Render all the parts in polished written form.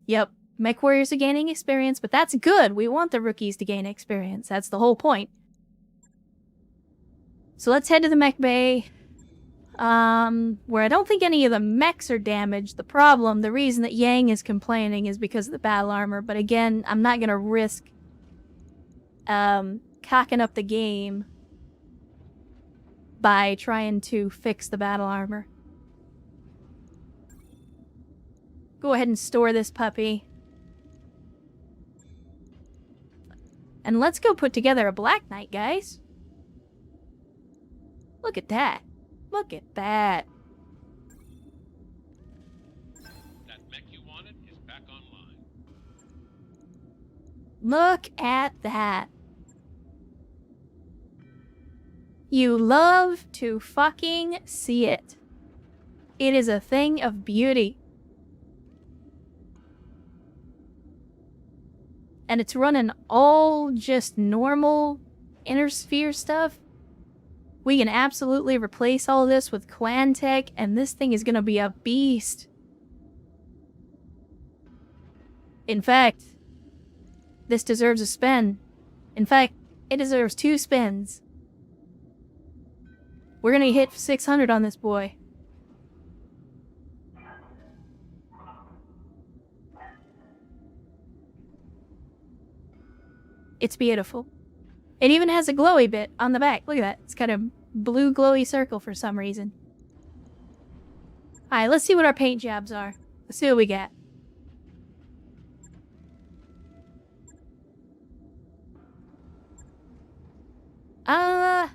Yep, mech warriors are gaining experience, but that's good. We want the rookies to gain experience. That's the whole point. So let's head to the mech bay. Where I don't think any of the mechs are damaged. The reason that Yang is complaining is because of the battle armor. But again, I'm not gonna risk cocking up the game by trying to fix the battle armor. Go ahead and store this puppy. And let's go put together a Black Knight, guys. Look at that. Look at that. That mech you wanted is back online. Look at that. You love to fucking see it. It is a thing of beauty. And it's running all just normal inner sphere stuff. We can absolutely replace all this with clan tech, and this thing is gonna be a beast. In fact, this deserves a spin. In fact, it deserves 2 spins. We're gonna hit 600 on this boy. It's beautiful. It even has a glowy bit on the back. Look at that. It's got a blue glowy circle for some reason. Alright, let's see what our paint jobs are. Let's see what we got. I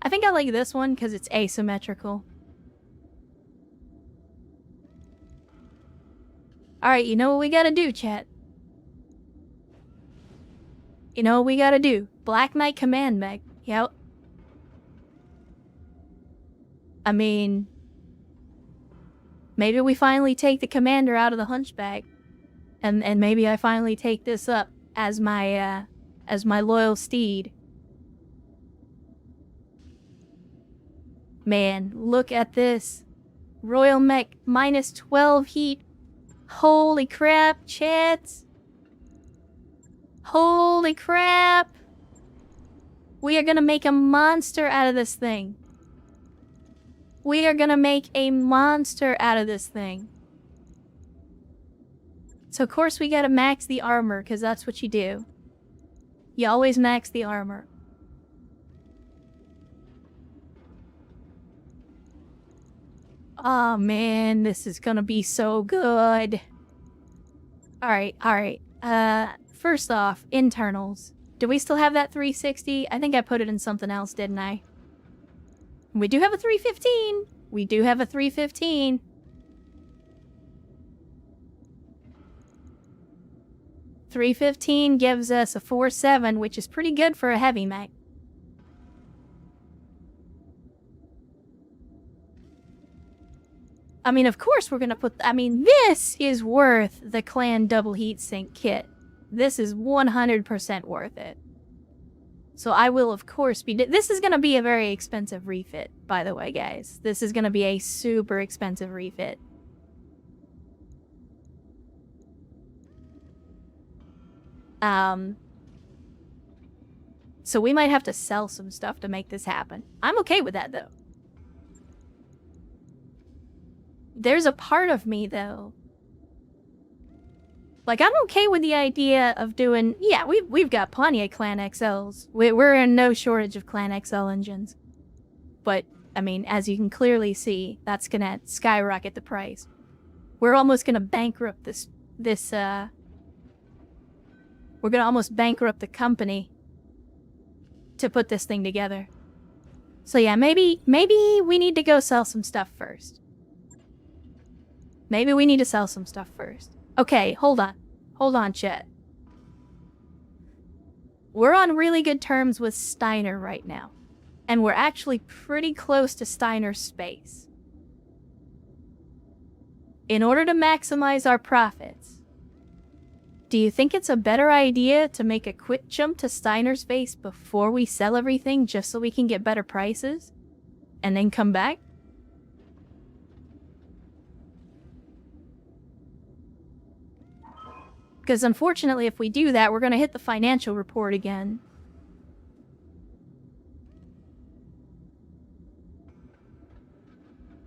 think I like this one because it's asymmetrical. Alright, you know what we gotta do, chat? You know what we gotta do? Black Knight Command Mech. Yep. I mean... maybe we finally take the commander out of the Hunchback. And maybe I finally take this up as my loyal steed. Man, look at this. Royal Mech minus 12 heat. Holy crap, chat. Holy crap. We are gonna make a monster out of this thing. We are gonna make a monster out of this thing. So of course we gotta max the armor, because that's what you do. You always max the armor. Oh man, this is gonna be so good. Alright. First off, internals. Do we still have that 360? I think I put it in something else, didn't I? We do have a 315. We do have a 315. .315 gives us a 4.7, which is pretty good for a heavy mech. I mean, of course we're gonna put... I mean, this is worth the clan double heatsink kit. This is 100% worth it. So I will, of course, be... This is gonna be a very expensive refit, by the way, guys. This is gonna be a super expensive refit. So we might have to sell some stuff to make this happen. I'm okay with that, though. There's a part of me, though. Like, I'm okay with the idea of doing... Yeah, we've got plenty of Clan XLs. We're in no shortage of Clan XL engines. But, I mean, as you can clearly see, that's gonna skyrocket the price. We're almost gonna bankrupt we're gonna almost bankrupt the company to put this thing together. So yeah, maybe we need to go sell some stuff first. Maybe we need to sell some stuff first. Okay, hold on. Hold on, chat. We're on really good terms with Steiner right now. And we're actually pretty close to Steiner's space. In order to maximize our profits, Do you think it's a better idea to make a quick jump to Steiner's base before we sell everything just so we can get better prices? And then come back? Because unfortunately, if we do that, we're going to hit the financial report again.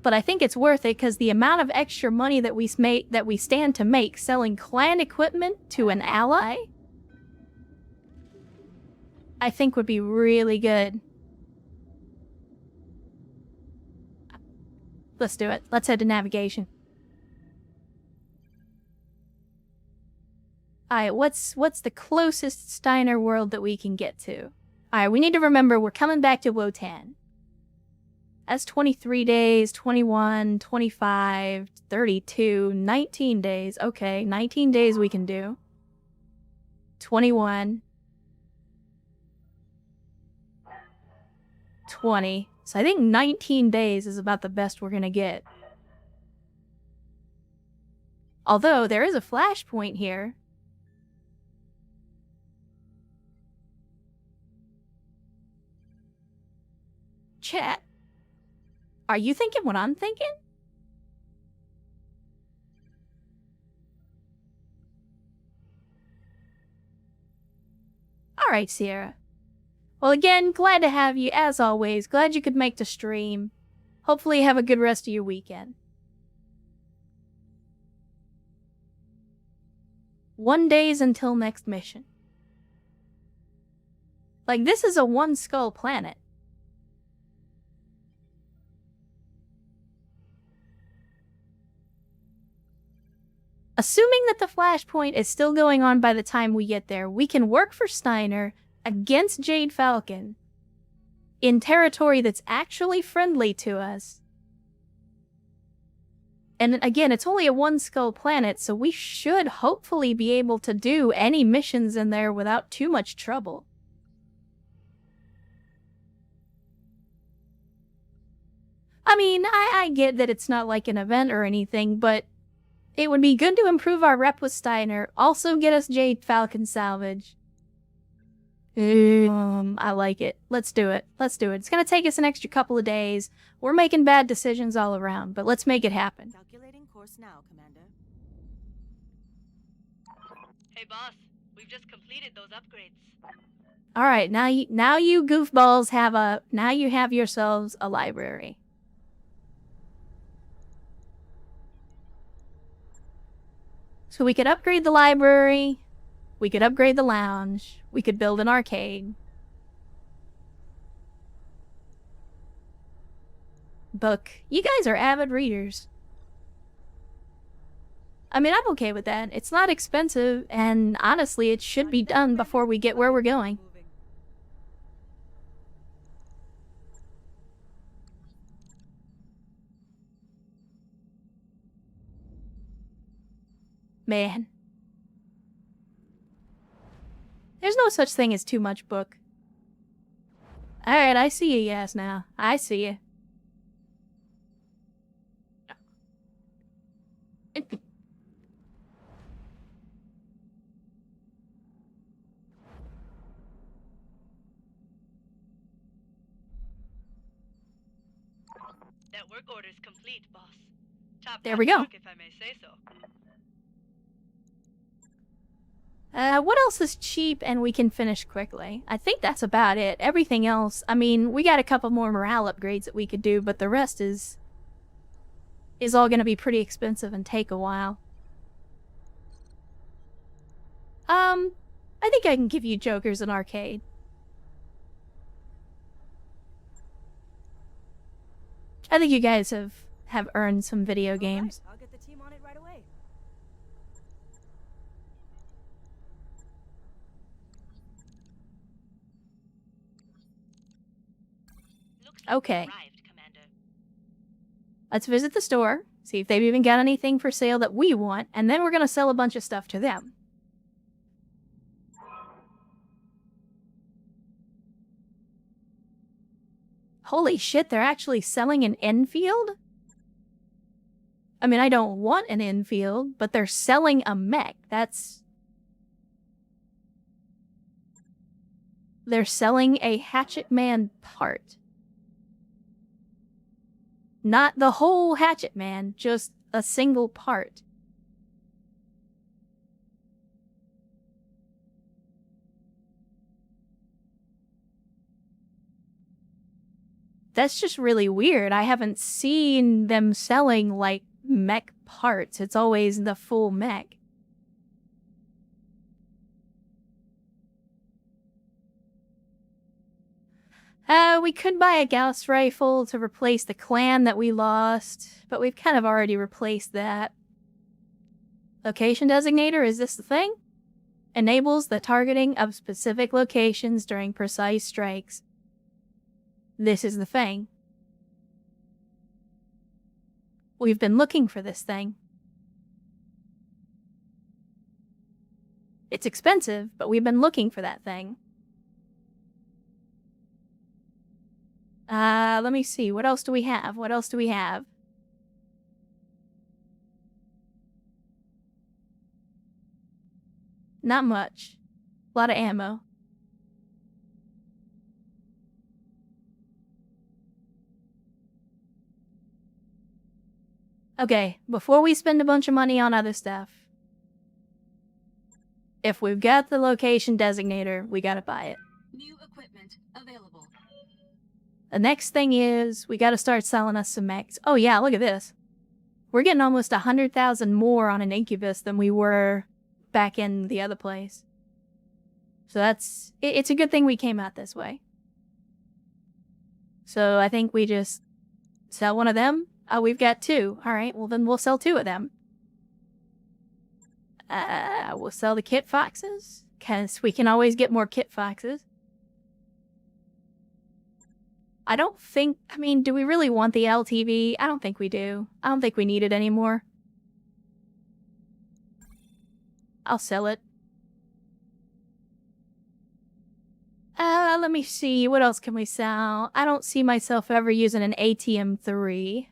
But I think it's worth it because the amount of extra money that we stand to make selling clan equipment to an ally, I think would be really good. Let's do it. Let's head to navigation. Alright, what's the closest Steiner world that we can get to? Alright, we need to remember we're coming back to Wotan. That's 23 days, 21, 25, 32, 19 days. Okay, 19 days we can do. 21. 20. So I think 19 days is about the best we're gonna get. Although, there is a flashpoint here. Chat. Are you thinking what I'm thinking? Alright, Sierra. Well, again, glad to have you, as always. Glad you could make the stream. Hopefully you have a good rest of your weekend. 1 days until next mission. Like, this is a one-skull planet. Assuming that the flashpoint is still going on by the time we get there, we can work for Steiner against Jade Falcon in territory that's actually friendly to us. And again, it's only a one-skull planet, so we should hopefully be able to do any missions in there without too much trouble. I mean, I get that it's not like an event or anything, but it would be good to improve our rep with Steiner, also get us Jade Falcon salvage. I like it. Let's do it. Let's do it. It's gonna take us an extra couple of days. We're making bad decisions all around, but let's make it happen. Calculating course now, Commander. Hey boss, we've just completed those upgrades. Alright, now you goofballs have yourselves a library. So we could upgrade the library, we could upgrade the lounge, we could build an arcade. Book. You guys are avid readers. I mean, I'm okay with that. It's not expensive, and honestly, it should be done before we get where we're going. Man. There's no such thing as too much book. Alright, I see you, yes, now. I see you. That work order's complete, boss. Top There we go. work, if I may say so. What else is cheap and we can finish quickly? I think that's about it. Everything else, I mean, we got a couple more morale upgrades that we could do, but the rest is all gonna be pretty expensive and take a while. I think I can give you jokers an arcade. I think you guys have earned some video games. Right, I'll get the team on it right away. Looks like Okay. we arrived, Commander. Let's visit the store, see if they've even got anything for sale that we want, and then we're gonna sell a bunch of stuff to them. Holy shit, they're actually selling an Enfield? I mean, I don't want an Enfield, but they're selling a mech. That's they're selling a Hatchet Man part. Not the whole Hatchet Man, just a single part. That's just really weird. I haven't seen them selling, like, mech parts. It's always the full mech. We could buy a Gauss rifle to replace the clan that we lost, but we've kind of already replaced that. Location designator, is this the thing? Enables the targeting of specific locations during precise strikes. This is the thing. We've been looking for this thing. It's expensive, but we've been looking for that thing. Let me see. What else do we have? What else do we have? Not much. A lot of ammo. Okay, before we spend a bunch of money on other stuff, if we've got the location designator, we gotta buy it. New equipment available. The next thing is, we gotta start selling us some mechs. Oh yeah, look at this. We're getting almost 100,000 more on an Incubus than we were back in the other place. So that's... It's a good thing we came out this way. So I think we just sell one of them. Oh, we've got 2. Alright, well then we'll sell 2 of them. We'll sell the kit foxes, because we can always get more kit foxes. I don't think... I mean, do we really want the LTV? I don't think we do. I don't think we need it anymore. I'll sell it. Let me see. What else can we sell? I don't see myself ever using an ATM-3.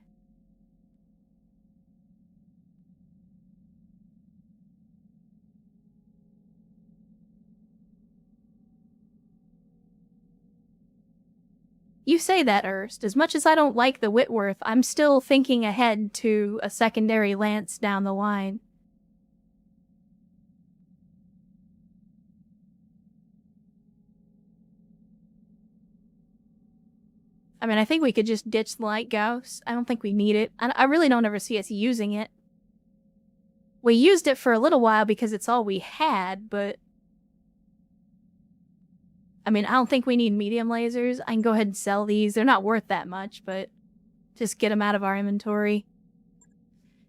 You say that, Erst. As much as I don't like the Whitworth, I'm still thinking ahead to a secondary lance down the line. I mean, I think we could just ditch the light Gauss. I don't think we need it. I really don't ever see us using it. We used it for a little while because it's all we had, but... I mean, I don't think we need medium lasers. I can go ahead and sell these. They're not worth that much, but just get them out of our inventory.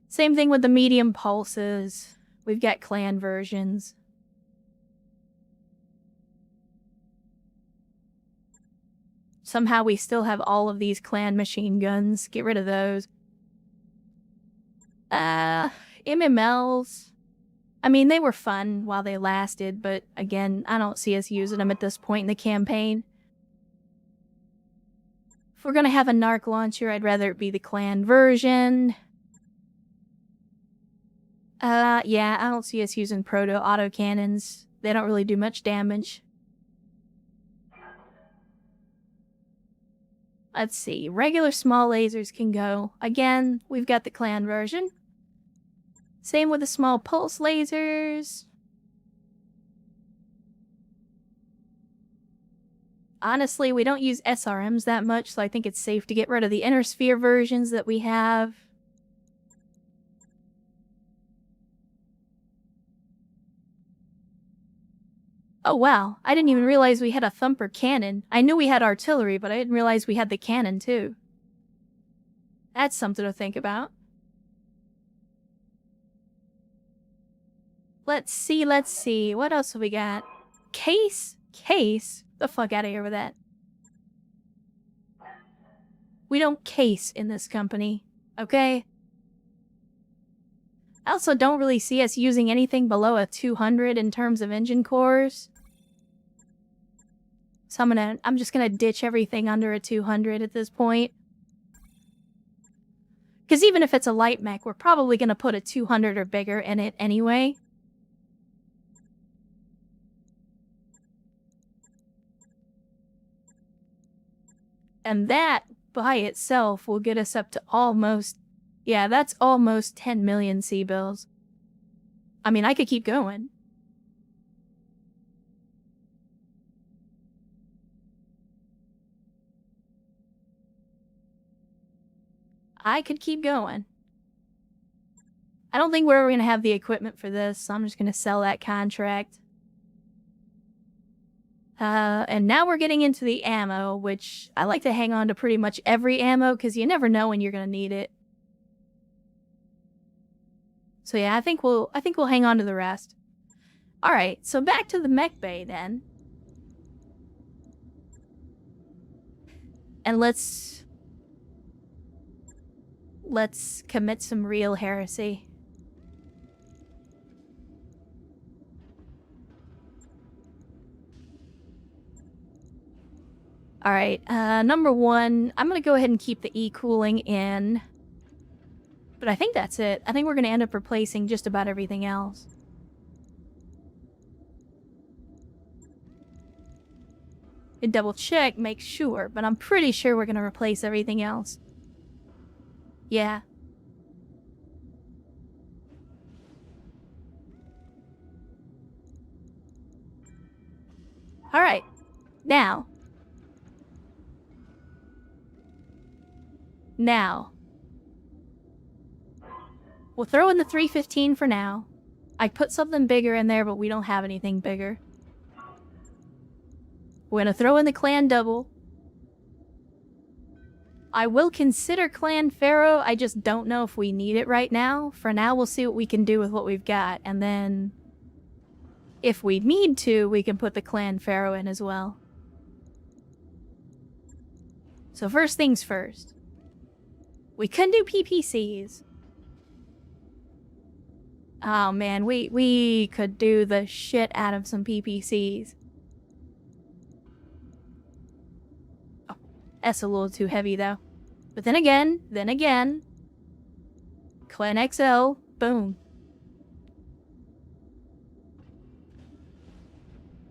Same thing with the medium pulses. We've got clan versions. Somehow we still have all of these clan machine guns. Get rid of those. MMLs. I mean, they were fun while they lasted, but again, I don't see us using them at this point in the campaign. If we're gonna have a narc launcher, I'd rather it be the clan version. Yeah, I don't see us using proto autocannons. They don't really do much damage. Let's see, regular small lasers can go. Again, we've got the clan version. Same with the small pulse lasers. Honestly, we don't use SRMs that much, so I think it's safe to get rid of the inner sphere versions that we have. Oh wow, I didn't even realize we had a thumper cannon. I knew we had artillery, but I didn't realize we had the cannon too. That's something to think about. Let's see. What else have we got? Case? Case? The fuck out of here with that. We don't case in this company, okay? I also don't really see us using anything below a 200 in terms of engine cores. So I'm just gonna ditch everything under a 200 at this point. Because even if it's a light mech, we're probably gonna put a 200 or bigger in it anyway. And that, by itself, will get us up to almost... Yeah, that's almost 10 million C-bills. I mean, I could keep going. I could keep going. I don't think we're ever going to have the equipment for this, so I'm just going to sell that contract. And now we're getting into the ammo, which I like to hang on to pretty much every ammo, because you never know when you're going to need it. So yeah, I think we'll hang on to the rest. Alright, so back to the mech bay then. And let's commit some real heresy. Alright, number one, I'm gonna go ahead and keep the e-cooling in. But I think that's it. I think we're gonna end up replacing just about everything else. And double check, make sure, but I'm pretty sure we're gonna replace everything else. Yeah. Alright. Now. We'll throw in the 315 for now. I put something bigger in there, but we don't have anything bigger. We're gonna throw in the clan double. I will consider clan pharaoh, I just don't know if we need it right now. For now, we'll see what we can do with what we've got, and then... if we need to, we can put the clan pharaoh in as well. So first things first. We can do PPCs. Oh man, we could do the shit out of some PPCs. Oh, that's a little too heavy though. But then again, Clan XL, boom.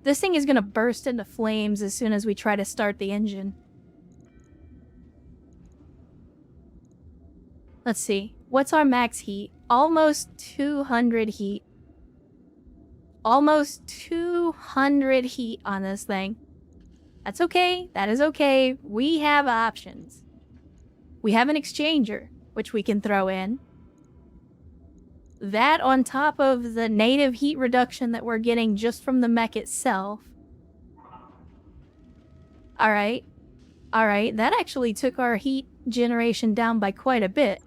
This thing is gonna burst into flames as soon as we try to start the engine. Let's see. What's our max heat? Almost 200 heat. Almost 200 heat on this thing. That's okay. That is okay. We have options. We have an exchanger, which we can throw in. That on top of the native heat reduction that we're getting just from the mech itself. Alright. Alright, that actually took our heat generation down by quite a bit.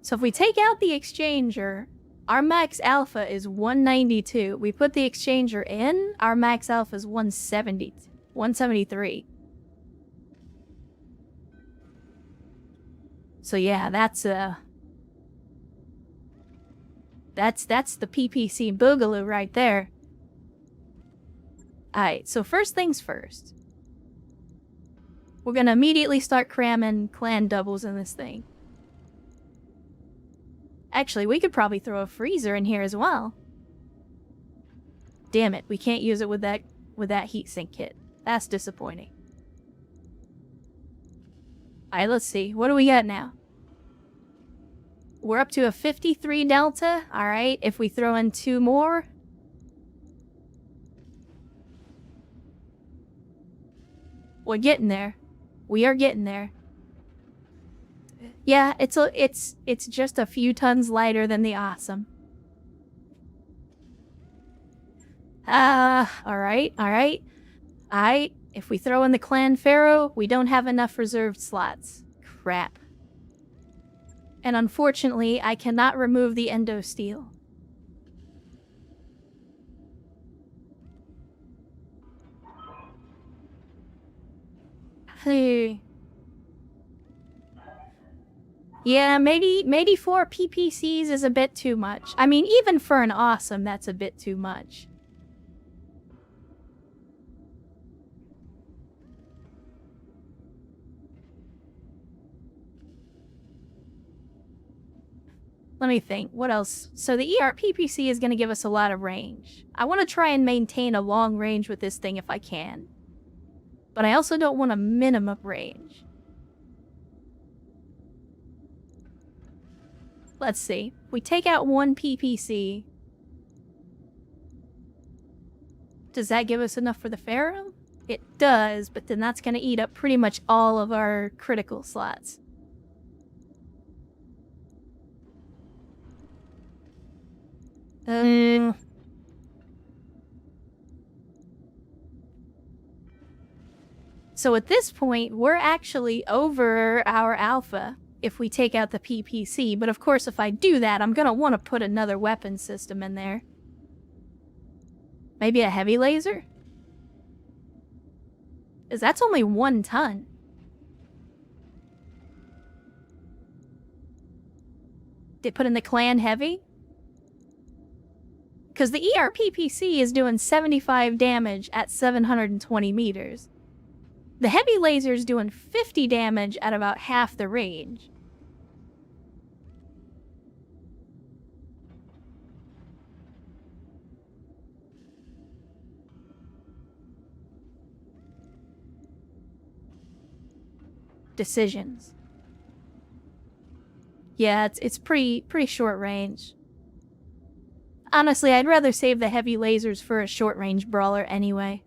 So if we take out the exchanger, our max alpha is 192. We put the exchanger in, our max alpha is 173. So yeah, that's the PPC boogaloo right there. Alright, so first things first. We're gonna immediately start cramming clan doubles in this thing. Actually, we could probably throw a freezer in here as well. Damn it, we can't use it with that heatsink kit. That's disappointing. Alright, let's see. What do we got now? We're up to a 53 delta. Alright, if we throw in 2 more. We're getting there. We are getting there. Yeah, it's just a few tons lighter than the awesome. Alright. If we throw in the clan pharaoh, we don't have enough reserved slots. Crap. And unfortunately, I cannot remove the endo steel. Hey. Yeah, maybe 4 PPCs is a bit too much. I mean, even for an awesome, that's a bit too much. Let me think. What else? So the PPC is going to give us a lot of range. I want to try and maintain a long range with this thing if I can. But I also don't want a minimum range. Let's see. We take out one PPC. Does that give us enough for the Pharaoh? It does, but then that's going to eat up pretty much all of our critical slots. So at this point, we're actually over our alpha if we take out the PPC. But of course, if I do that, I'm going to want to put another weapon system in there. Maybe a heavy laser? Because that's only 1 ton. Did put in the clan heavy? Because the ERPPC is doing 75 damage at 720 meters. The heavy laser is doing 50 damage at about half the range. Decisions. Yeah, it's pretty short range. Honestly, I'd rather save the heavy lasers for a short-range brawler anyway.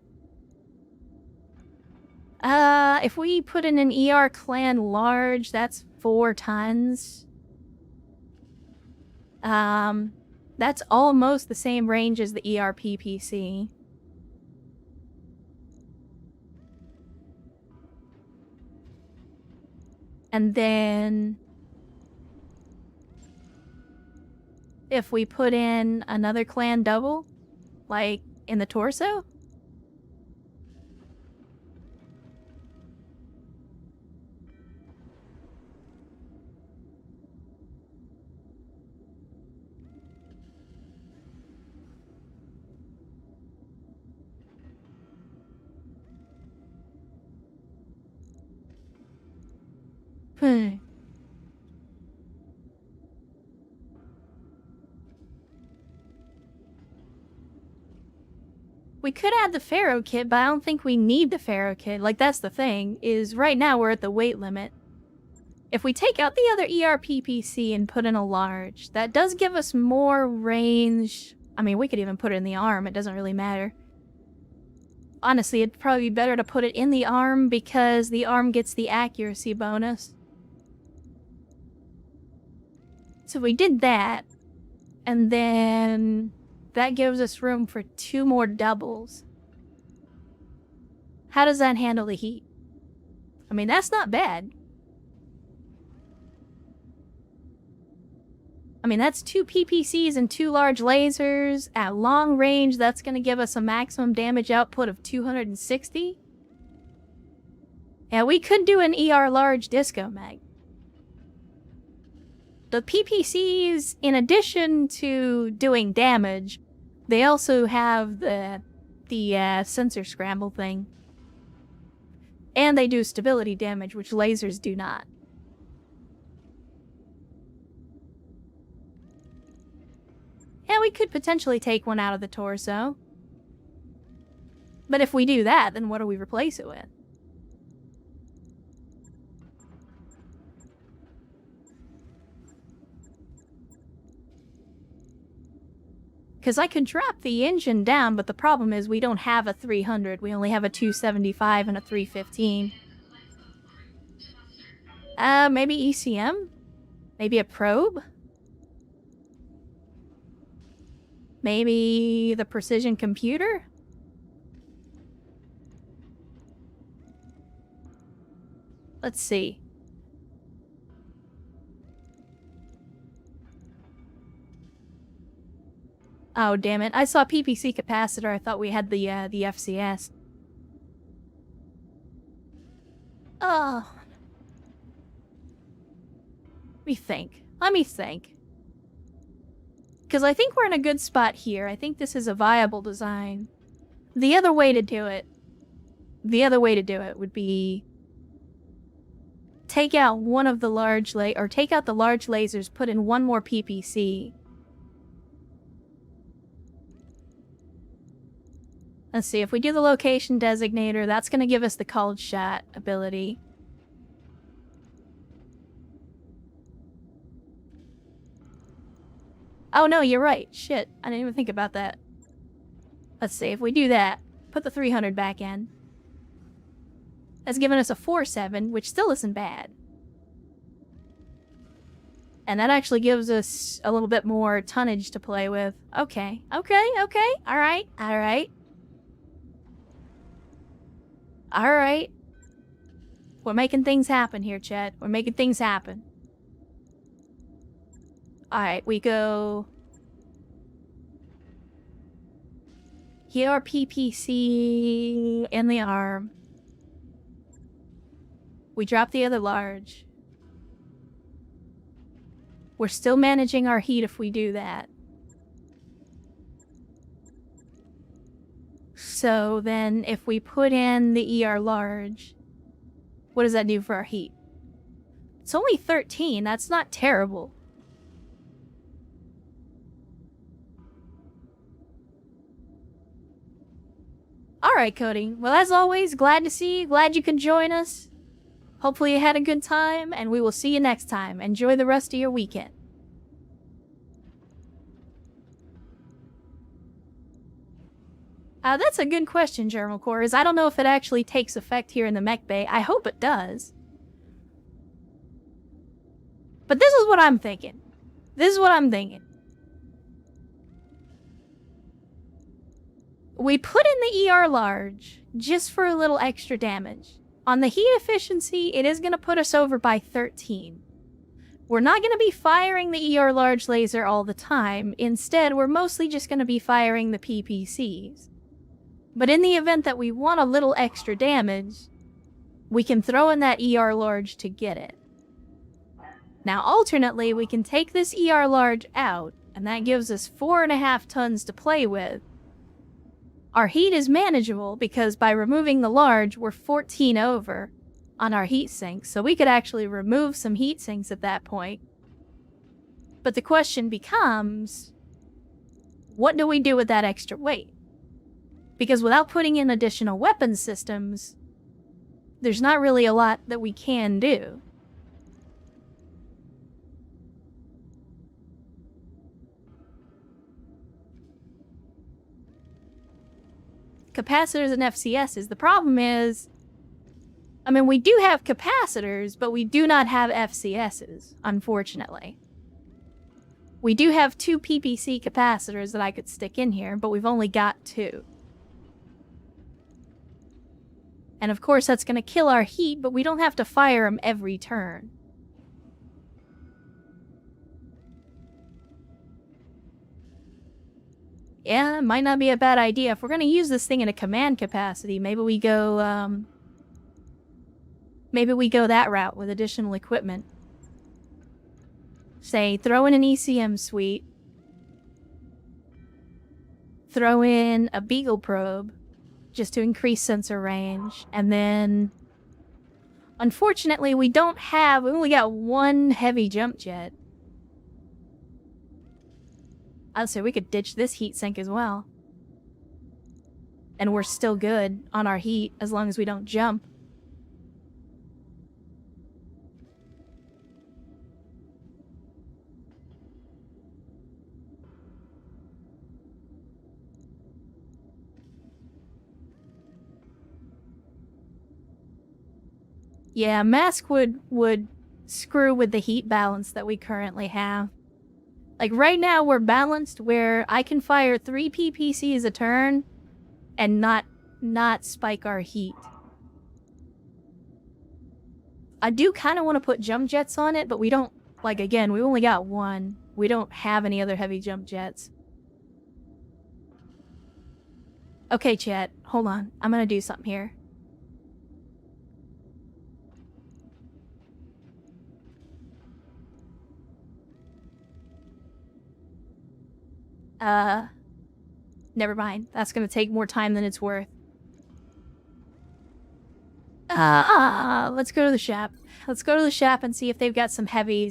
If we put in an ER clan large, that's 4 tons. That's almost the same range as the ERPPC. And then if we put in another clan double, like in the torso? We could add the Pharaoh kit, but I don't think we need the Pharaoh kit. Like, that's the thing, is right now we're at the weight limit. If we take out the other ERPPC and put in a large, that does give us more range. I mean, we could even put it in the arm, it doesn't really matter. Honestly, it'd probably be better to put it in the arm because the arm gets the accuracy bonus. So we did that, and then that gives us room for 2 more doubles. How does that handle the heat? I mean, that's not bad. I mean, that's 2 PPCs and 2 large lasers. At long range, that's going to give us a maximum damage output of 260. Yeah, we could do an ER large disco mag. The PPCs, in addition to doing damage, they also have the sensor scramble thing. And they do stability damage, which lasers do not. Yeah, we could potentially take one out of the torso. But if we do that, then what do we replace it with? Because I could drop the engine down, but the problem is we don't have a 300. We only have a 275 and a 315. Maybe ECM? Maybe a probe? Maybe the precision computer? Let's see. Oh, damn it. I saw PPC capacitor. I thought we had the FCS. Oh. Let me think. Because I think we're in a good spot here. I think this is a viable design. The other way to do it would be take out one of the large take out the large lasers, put in 1 more PPC. Let's see, if we do the location designator, that's going to give us the called shot ability. Oh no, you're right. Shit, I didn't even think about that. Let's see, if we do that, put the 300 back in. That's given us a 4-7, which still isn't bad. And that actually gives us a little bit more tonnage to play with. Okay, okay, okay. Alright, alright. Alright. We're making things happen here, Chet. We're making things happen. Alright, we go... Here are PPC in the arm. We drop the other large. We're still managing our heat if we do that. So then if we put in the ER large, what does that do for our heat? It's only 13. That's not terrible. Alright, Cody. Well, as always, glad to see you. Glad you can join us. Hopefully you had a good time, and we will see you next time. Enjoy the rest of your weekend. That's a good question, Germal Cores. I don't know if it actually takes effect here in the mech bay. I hope it does. But this is what I'm thinking. This is what I'm thinking. We put in the ER large just for a little extra damage. On the heat efficiency, it is going to put us over by 13. We're not going to be firing the ER large laser all the time. Instead, we're mostly just going to be firing the PPCs. But in the event that we want a little extra damage, we can throw in that ER large to get it. Now, alternately, we can take this ER large out, and that gives us 4.5 tons to play with. Our heat is manageable because by removing the large, we're 14 over on our heat sinks, so we could actually remove some heat sinks at that point. But the question becomes, what do we do with that extra weight? Because without putting in additional weapon systems, there's not really a lot that we can do. Capacitors and FCSs. The problem is, I mean, we do have capacitors, but we do not have FCSs, unfortunately. We do have 2 PPC capacitors that I could stick in here, but we've only got 2. And of course that's going to kill our heat, but we don't have to fire them every turn. Yeah, it might not be a bad idea. If we're going to use this thing in a command capacity, maybe we go that route with additional equipment. Say, throw in an ECM suite. Throw in a Beagle probe, just to increase sensor range. And then, unfortunately, we only got 1 heavy jump jet. I'd say we could ditch this heat sink as well. And we're still good on our heat as long as we don't jump. Yeah, Mask would screw with the heat balance that we currently have. Like, right now, we're balanced where I can fire 3 PPCs a turn and not spike our heat. I do kind of want to put jump jets on it, but we don't, like, again, we only got 1. We don't have any other heavy jump jets. Okay, chat, hold on. I'm gonna do something here. Never mind. That's gonna take more time than it's worth. Let's go to the shop. Let's go to the shop and see if they've got some heavy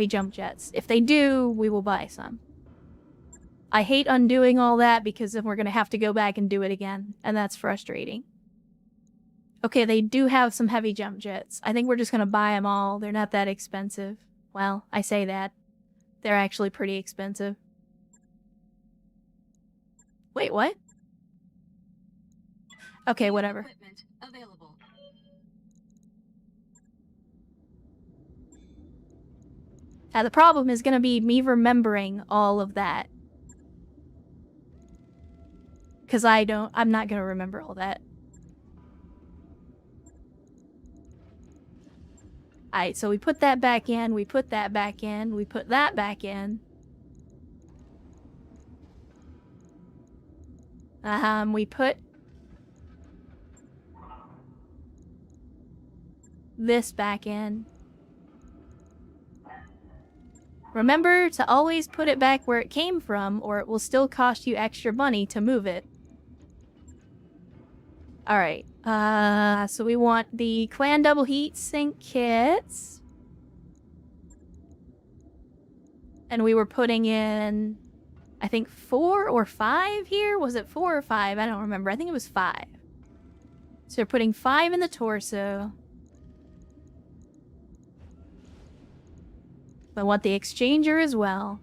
jump jets. If they do, we will buy some. I hate undoing all that because then we're going to have to go back and do it again, and that's frustrating. Okay, they do have some heavy jump jets. I think we're just going to buy them all. They're not that expensive. Well, I say that. They're actually pretty expensive. Wait, what? Okay, whatever. Equipment available. The problem is going to be me remembering all of that. Because I'm not going to remember all that. Alright, so we put that back in, we put that back in, we put that back in. We put this back in. Remember to always put it back where it came from, or it will still cost you extra money to move it. Alright, so we want the clan double heat sink kits. And we were putting in, I think 4 or 5 here? Was it 4 or 5? I don't remember. I think it was 5. So we're putting 5 in the torso. I want the exchanger as well.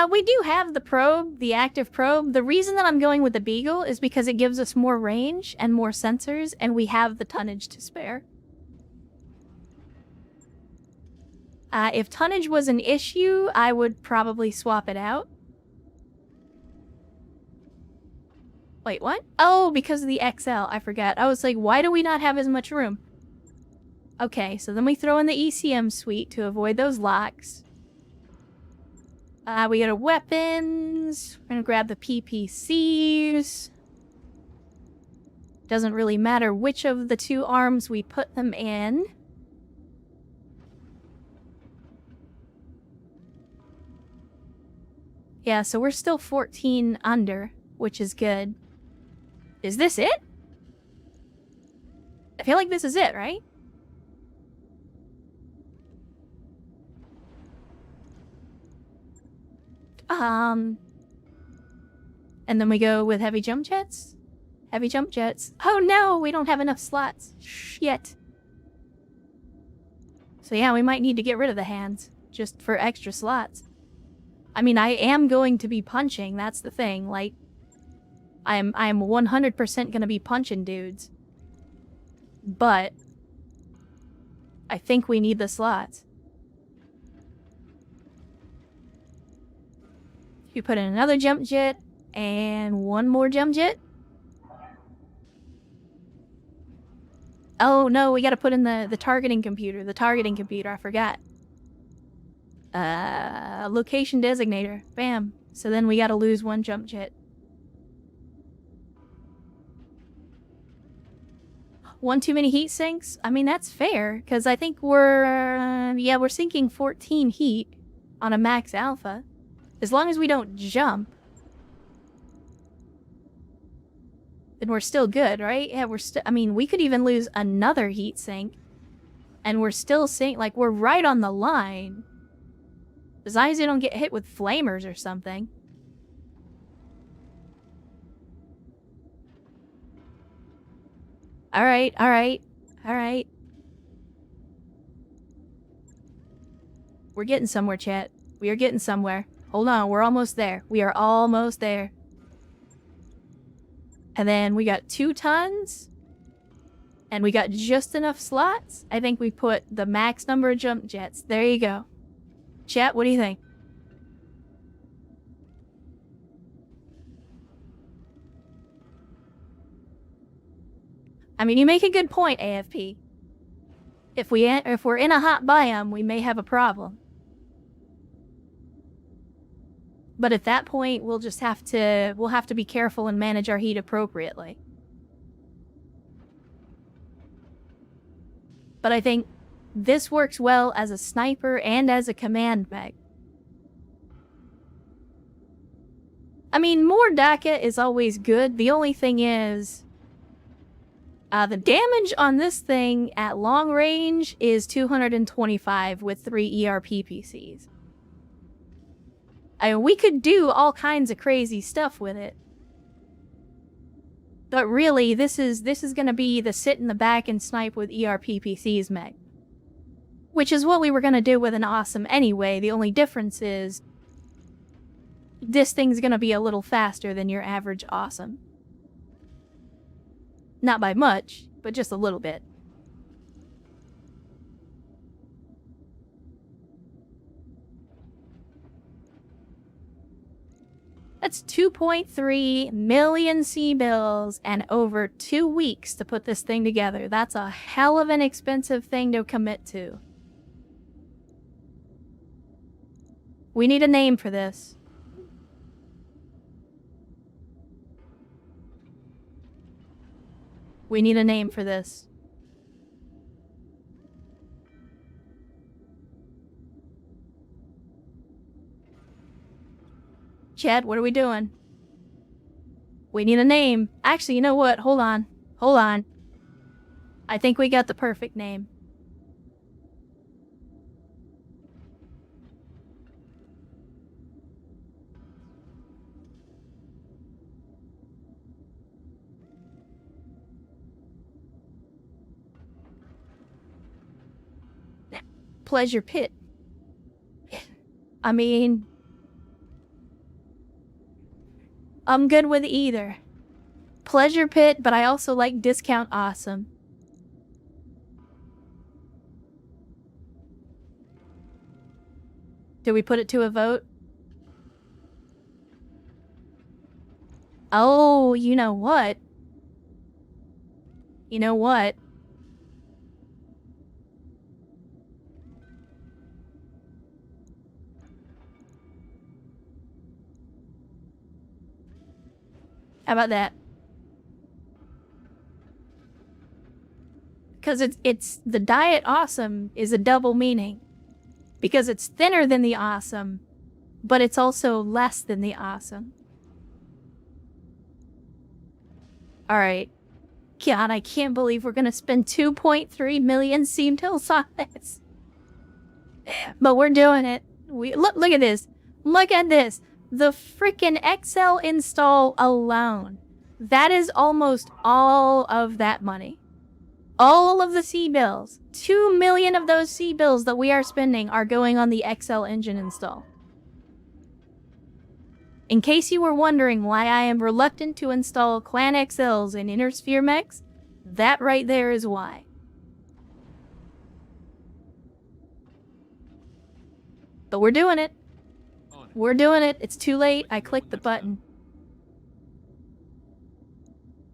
We do have the probe, the active probe. The reason that I'm going with the Beagle is because it gives us more range and more sensors, and we have the tonnage to spare. If tonnage was an issue, I would probably swap it out. Wait, what? Oh, because of the XL. I forgot. I was like, why do we not have as much room? Okay, so then we throw in the ECM suite to avoid those locks. We got our weapons. We're gonna grab the PPCs. Doesn't really matter which of the 2 arms we put them in. Yeah, so we're still 14 under, which is good. Is this it? I feel like this is it, right? And then we go with heavy jump jets? Heavy jump jets. Oh no, we don't have enough slots. Shit. So yeah, we might need to get rid of the hands, just for extra slots. I mean, I am going to be punching, that's the thing, like... I am 100% gonna be punching dudes. But... I think we need the slots. You put in another jump jet, and 1 more jump jet. Oh no, we gotta put in the targeting computer. The targeting computer, I forgot. Location designator. Bam. So then we gotta lose 1 jump jet. 1 too many heat sinks? I mean, that's fair, because I think we're sinking 14 heat on a max alpha. As long as we don't jump, then we're still good, right? Yeah, I mean, we could even lose another heat sink, and we're still like, we're right on the line. As long as you don't get hit with flamers or something. Alright, alright, alright. We're getting somewhere, chat. We are getting somewhere. Hold on, we're almost there. We are almost there. And then we got 2 tons. And we got just enough slots. I think we put the max number of jump jets. There you go. Chat, what do you think? I mean, you make a good point, AFP. If we're in a hot biome, we may have a problem. But at that point, we'll have to be careful and manage our heat appropriately. But I think this works well as a sniper and as a command mech. I mean, more DACA is always good. The only thing is, the damage on this thing at long range is 225 with 3 ERP PCs. We could do all kinds of crazy stuff with it. But really, this is gonna be the sit in the back and snipe with ERPPCs mech. Which is what we were gonna do with an awesome anyway. The only difference is this thing's gonna be a little faster than your average awesome. Not by much, but just a little bit. That's 2.3 million C-bills and over 2 weeks to put this thing together. That's a hell of an expensive thing to commit to. We need a name for this. We need a name for this. Chad, what are we doing? We need a name. Actually, you know what? Hold on. Hold on. I think we got the perfect name. Pleasure Pit. I mean, I'm good with either. Pleasure Pit, but I also like Discount Awesome. Do we put it to a vote? Oh, you know what? You know what? How about that? Because it's the Diet Awesome is a double meaning. Because it's thinner than the Awesome, but it's also less than the Awesome. Alright. God, I can't believe we're gonna spend 2.3 million C-bills on this. But we're doing it. Look at this. Look at this. The freaking XL install alone. That is almost all of that money. All of the C-bills. 2 million of those C-bills that we are spending are going on the XL engine install. In case you were wondering why I am reluctant to install Clan XLs and Inner Sphere mechs, that right there is why. But we're doing it. We're doing it. It's too late. I clicked the button.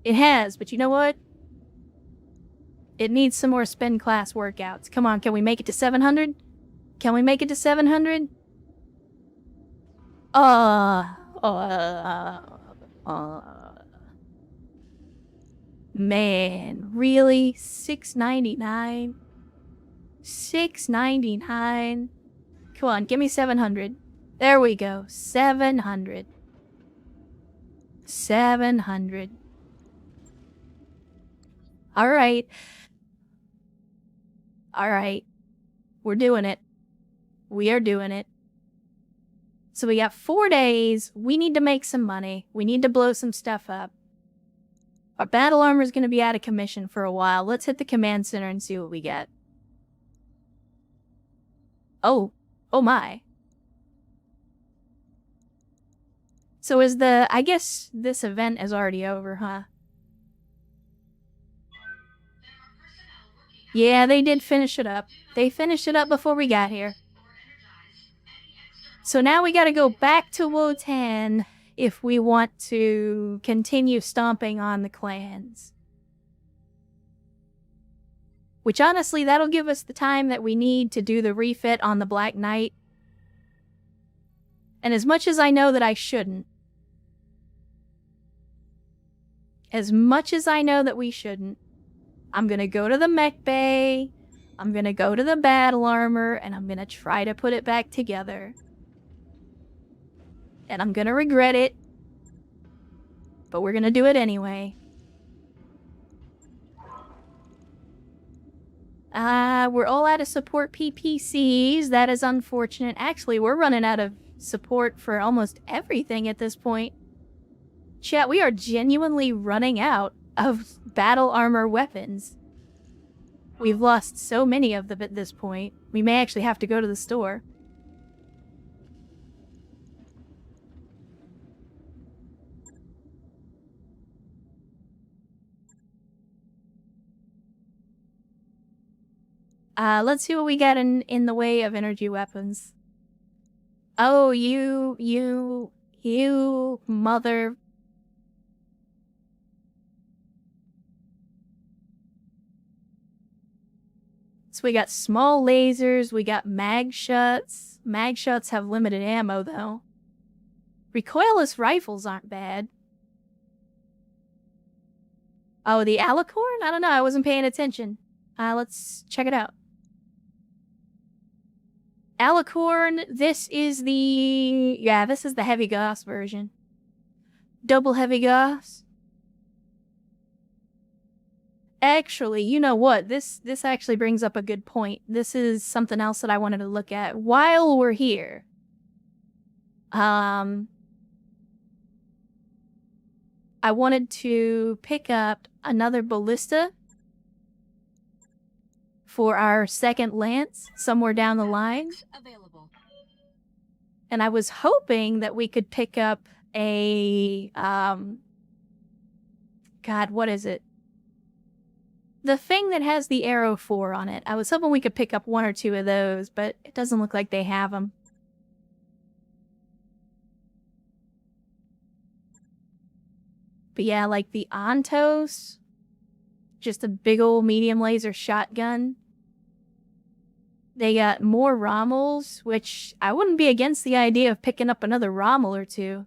It has, but you know what? It needs some more spin class workouts. Come on, can we make it to 700? Can we make it to 700? Man, really? $6.99? $6.99? Come on, give me 700. There we go. 700. 700. Alright. Alright. We're doing it. We are doing it. So we got 4 days. We need to make some money. We need to blow some stuff up. Our battle armor is going to be out of commission for a while. Let's hit the command center and see what we get. Oh. Oh my. So is the... I guess this event is already over, huh? Yeah, they did finish it up. They finished it up before we got here. So now we gotta go back to Wotan if we want to continue stomping on the clans. Which honestly, that'll give us the time that we need to do the refit on the Black Knight. And as much as I know that I shouldn't, as much as I know that we shouldn't, I'm gonna go to the mech bay, I'm gonna go to the battle armor, and I'm gonna try to put it back together. And I'm gonna regret it, but we're gonna do it anyway. We're all out of support PPCs. That is unfortunate. Actually, we're running out of support for almost everything at this point. Chat, we are genuinely running out of battle armor weapons. We've lost so many of them at this point. We may actually have to go to the store. Let's see what we got in the way of energy weapons. Oh, you mother... So we got small lasers, we got mag shuts. Mag shuts have limited ammo, though. Recoilless rifles aren't bad. Oh, the alicorn? I don't know, I wasn't paying attention. Let's check it out. Alicorn, this is the... Yeah, this is the heavy gas version. Double heavy gas. Actually, you know what? This actually brings up a good point. This is something else that I wanted to look at while we're here. I wanted to pick up another ballista for our second lance somewhere down the line. Available. And I was hoping that we could pick up a God, what is it? The thing that has the arrow 4 on it. I was hoping we could pick up 1 or 2 of those, but it doesn't look like they have them. But yeah, like the Antos, just a big old medium laser shotgun. They got more Rommels, which I wouldn't be against the idea of picking up another Rommel or 2.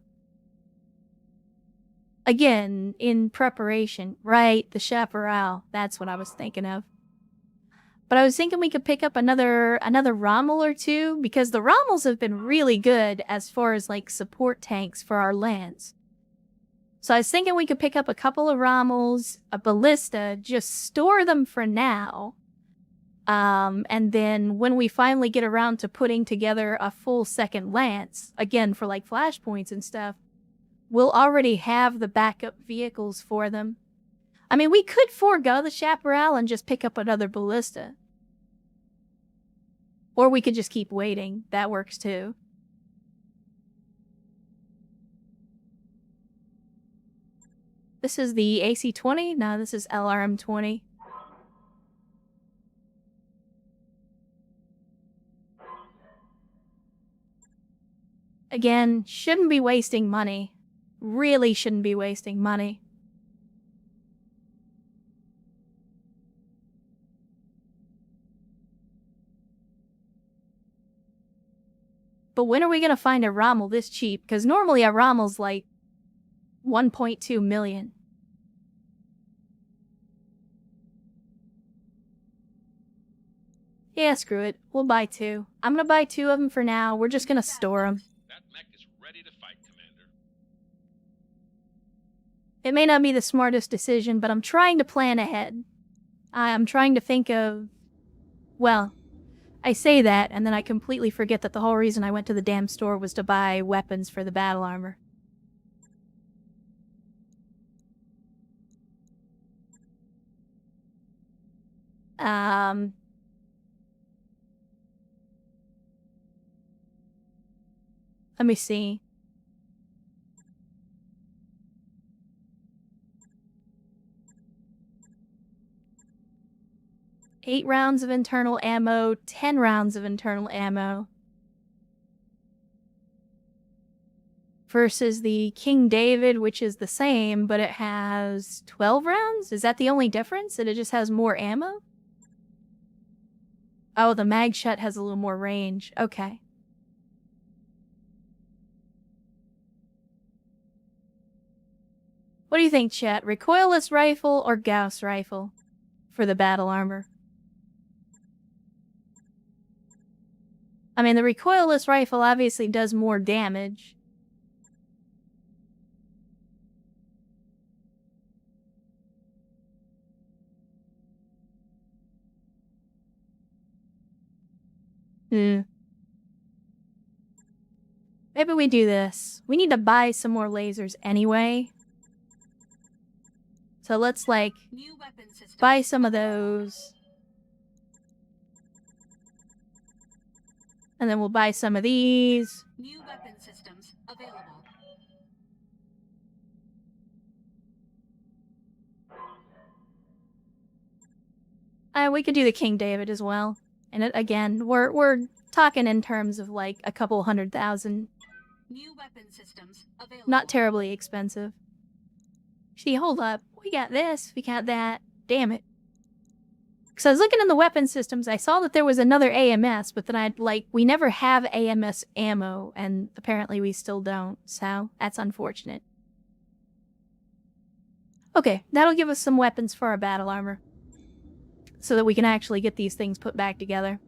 Again, in preparation. Right, the Chaparral. That's what I was thinking of. But I was thinking we could pick up another Rommel or 2, because the Rommels have been really good as far as, like, support tanks for our lands. So I was thinking we could pick up a couple of Rommels, a ballista, just store them for now. And then when we finally get around to putting together a full second lance, again, for, like, flashpoints and stuff, we'll already have the backup vehicles for them. I mean, we could forego the Chaparral and just pick up another ballista. Or we could just keep waiting. That works too. This is the AC-20? No, this is LRM-20. Again, shouldn't be wasting money. Really shouldn't be wasting money. But when are we gonna find a Rommel this cheap? Because normally a Rommel's like 1.2 million. Yeah, screw it. We'll buy 2. I'm gonna buy 2 of them for now. We're just gonna store them. That mech is ready to fight, Commander. It may not be the smartest decision, but I'm trying to plan ahead. I'm trying to think of... Well, I say that, and then I completely forget that the whole reason I went to the damn store was to buy weapons for the battle armor. Let me see. Eight rounds of internal ammo, 10 rounds of internal ammo. Versus the King David, which is the same, but it has 12 rounds? Is that the only difference? That it just has more ammo? Oh, the mag shut has a little more range. Okay. What do you think, chat? Recoilless rifle or Gauss rifle for the battle armor? I mean, the recoilless rifle obviously does more damage. Maybe we do this. We need to buy some more lasers anyway. So let's, like, New weapon systems buy some of those. And then we'll buy some of these. New weapon systems available. We could do the King David as well. And again, we're talking in terms of like a couple 100,000. New weapon systems available. Not terribly expensive. See, hold up. We got this, we got that. Damn it. Because I was looking in the weapon systems, I saw that there was another AMS, but then we never have AMS ammo, and apparently we still don't, so that's unfortunate. Okay, that'll give us some weapons for our battle armor. So that we can actually get these things put back together.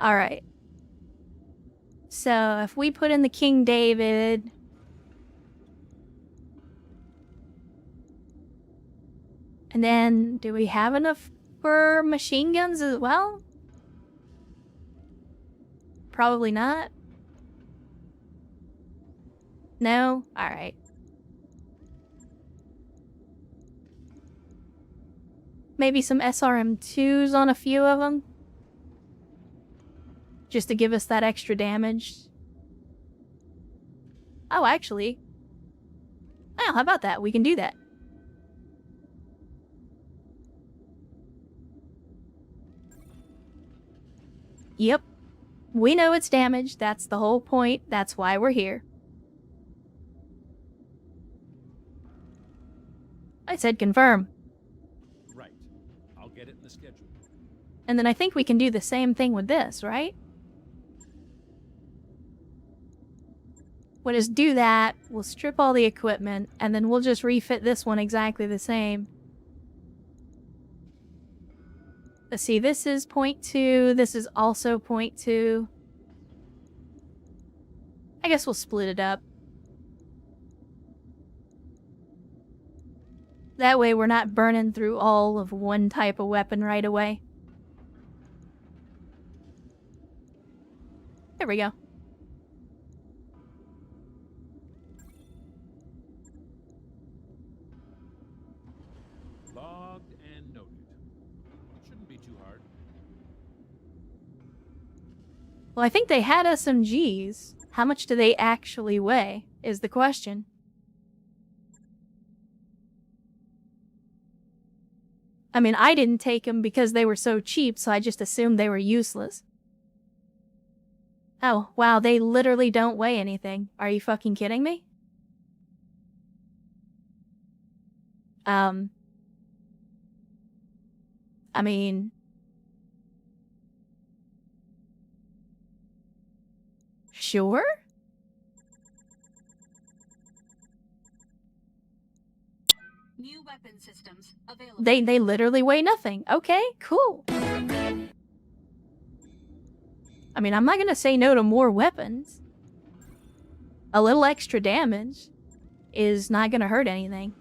Alright. So, if we put in the King David... And then, do we have enough for machine guns as well? Probably not. No? Alright. Maybe some SRM2s on a few of them. Just to give us that extra damage. Oh, actually. Oh, how about that? We can do that. Yep. We know it's damaged. That's the whole point. That's why we're here. I said confirm. Right. I'll get it in the schedule. And then I think we can do the same thing with this, right? We'll just do that, we'll strip all the equipment, and then we'll just refit this one exactly the same. Let's see, this is 0.2, this is also 0.2. I guess we'll split it up. That way we're not burning through all of one type of weapon right away. There we go. Logged and noted. It shouldn't be too hard. Well, I think they had SMGs. How much do they actually weigh, is the question. I mean, I didn't take them because they were so cheap, so I just assumed they were useless. Oh, wow, they literally don't weigh anything. Are you fucking kidding me? I mean... Sure? New weapon systems available. They literally weigh nothing. Okay, cool. I mean, I'm not gonna say no to more weapons. A little extra damage is not gonna hurt anything.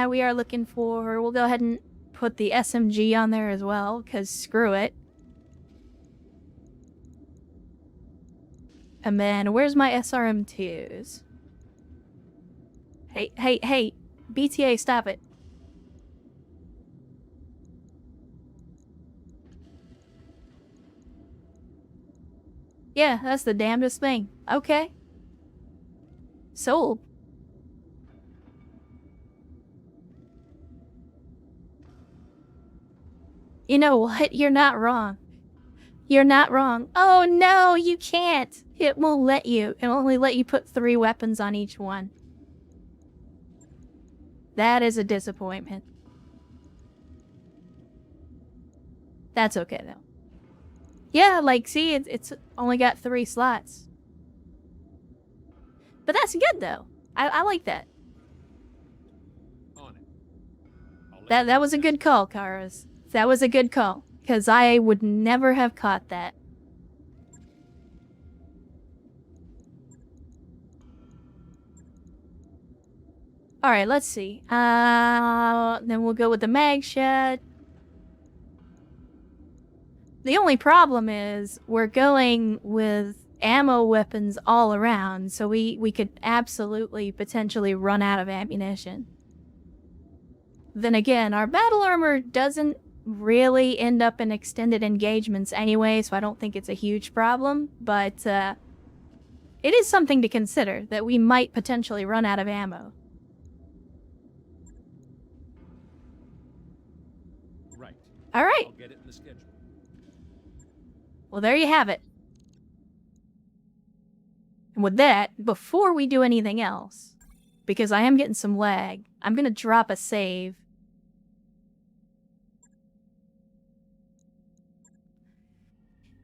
We are looking for... We'll go ahead and put the SMG on there as well, because screw it. And then, where's my SRM2s? Hey, BTA, stop it. Yeah, that's the damnedest thing. Okay. Sold. You know what? You're not wrong. You're not wrong. Oh no, you can't. It won't let you. It'll only let you put 3 weapons on each one. That is a disappointment. That's okay though. Yeah, like, see, it's only got 3 slots. But that's good though. I like that. On it. I'll That was a good call, Karas. That was a good call. Because I would never have caught that. Alright, let's see. Then we'll go with the mag shed. The only problem is we're going with ammo weapons all around, so we could absolutely potentially run out of ammunition. Then again, our battle armor doesn't really end up in extended engagements anyway, so I don't think it's a huge problem, but it is something to consider that we might potentially run out of ammo. Right. All right. I'll get it in the schedule. Well, there you have it. And with that, before we do anything else, because I am getting some lag, I'm going to drop a save.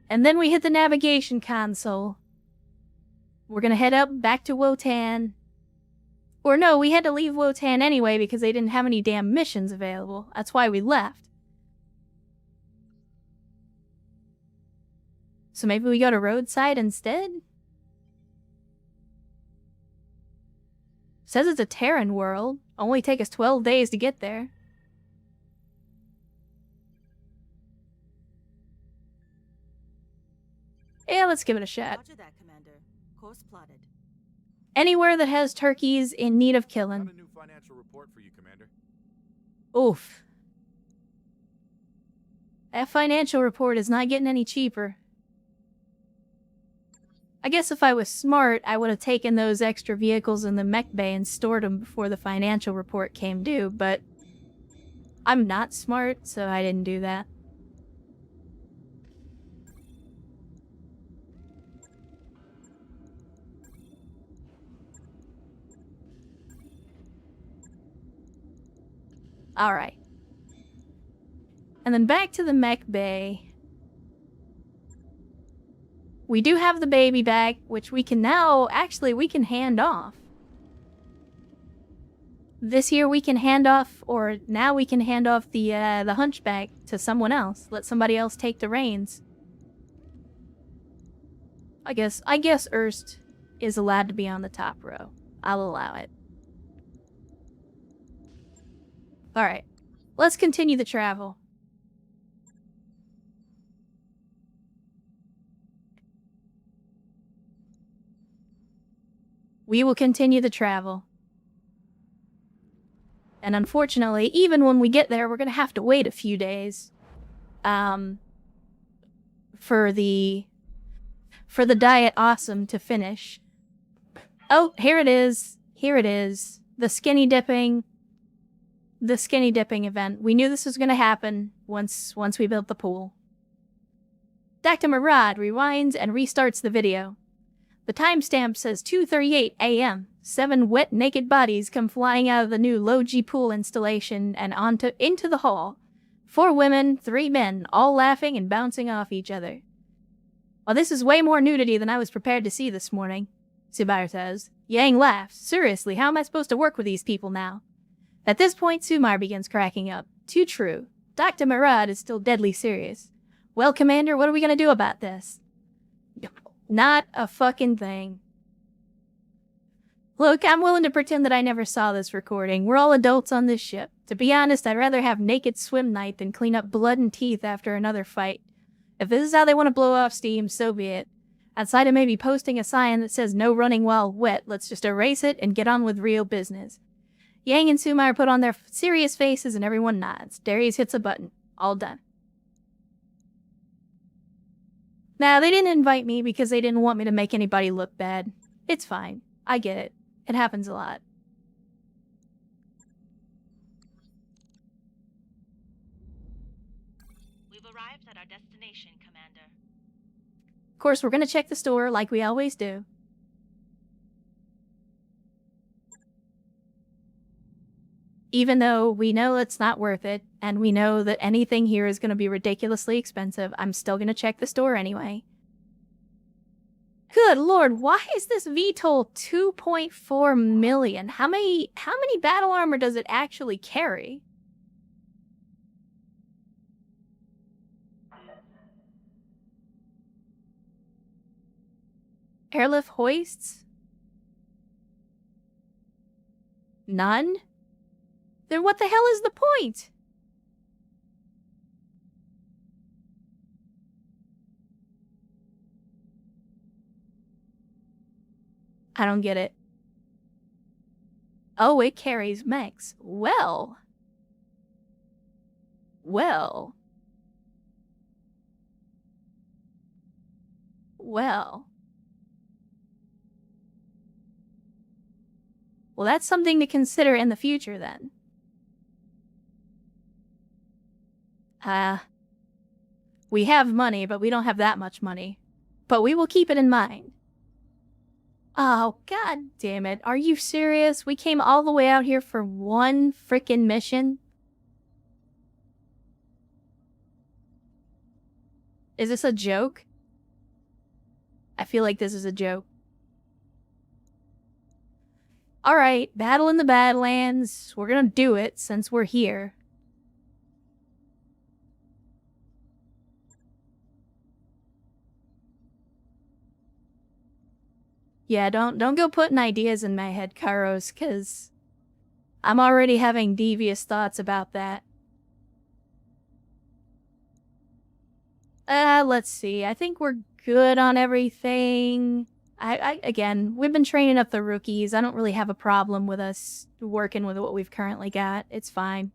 And then we hit the navigation console. We're going to head up back to Wotan. Or no, we had to leave Wotan anyway because they didn't have any damn missions available. That's why we left. So maybe we go to Roadside instead? Says it's a Terran world. Only take us 12 days to get there. Yeah, let's give it a shot. Roger that, Commander. Course plotted. Anywhere that has turkeys in need of killing. Got a new financial report for you, Commander. Oof. That financial report is not getting any cheaper. I guess if I was smart, I would have taken those extra vehicles in the mech bay and stored them before the financial report came due, but I'm not smart, so I didn't do that. Alright. And then back to the mech bay. We do have the baby back, which we can now, actually, we can hand off. This here we can hand off, or now we can hand off the hunchback to someone else. Let somebody else take the reins. I guess Erst is allowed to be on the top row. I'll allow it. Alright, let's continue the travel. We will continue the travel. And unfortunately, even when we get there, we're going to have to wait a few days. For the Diet Awesome to finish. Oh, here it is. Here it is. The skinny dipping event. We knew this was going to happen once we built the pool. Dr. Murad rewinds and restarts the video. The timestamp says 2:38 a.m. 7 wet, naked bodies come flying out of the new low-G pool installation and into the hall. 4 women, 3 men, all laughing and bouncing off each other. Well, this is way more nudity than I was prepared to see this morning, Subair says. Yang laughs. Seriously, how am I supposed to work with these people now? At this point, Sumar begins cracking up. Too true. Dr. Murad is still deadly serious. Well, Commander, what are we going to do about this? Not a fucking thing. Look, I'm willing to pretend that I never saw this recording. We're all adults on this ship. To be honest, I'd rather have naked swim night than clean up blood and teeth after another fight. If this is how they want to blow off steam, so be it. Outside of maybe posting a sign that says no running while wet, let's just erase it and get on with real business. Yang and Sumar put on their serious faces and everyone nods. Darius hits a button. All done. Now, they didn't invite me because they didn't want me to make anybody look bad. It's fine. I get it. It happens a lot. We've arrived at our destination, Commander. Of course, we're going to check the store like we always do. Even though we know it's not worth it, and we know that anything here is going to be ridiculously expensive, I'm still going to check the store anyway. Good lord, why is this VTOL 2.4 million? How many battle armor does it actually carry? Airlift hoists? None? Then what the hell is the point? I don't get it. Oh, it carries mechs. Well. Well. Well. Well, that's something to consider in the future, then. We have money, but we don't have that much money. But we will keep it in mind. Oh, god damn it. Are you serious? We came all the way out here for one frickin' mission? Is this a joke? I feel like this is a joke. Alright, battle in the Badlands. We're gonna do it since we're here. Yeah, don't go putting ideas in my head, Kairos, cause I'm already having devious thoughts about that. Let's see. I think we're good on everything. Again, we've been training up the rookies. I don't really have a problem with us working with what we've currently got. It's fine.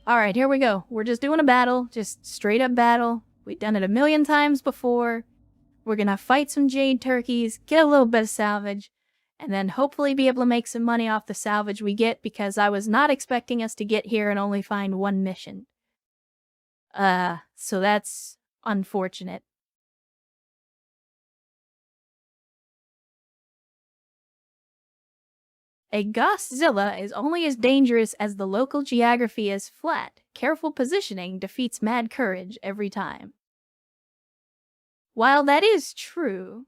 Alright, here we go. We're just doing a battle. Just straight up battle. We've done it a million times before. We're gonna fight some jade turkeys, get a little bit of salvage, and then hopefully be able to make some money off the salvage we get, because I was not expecting us to get here and only find one mission. So that's unfortunate. A Gosszilla is only as dangerous as the local geography is flat. Careful positioning defeats mad courage every time. While that is true,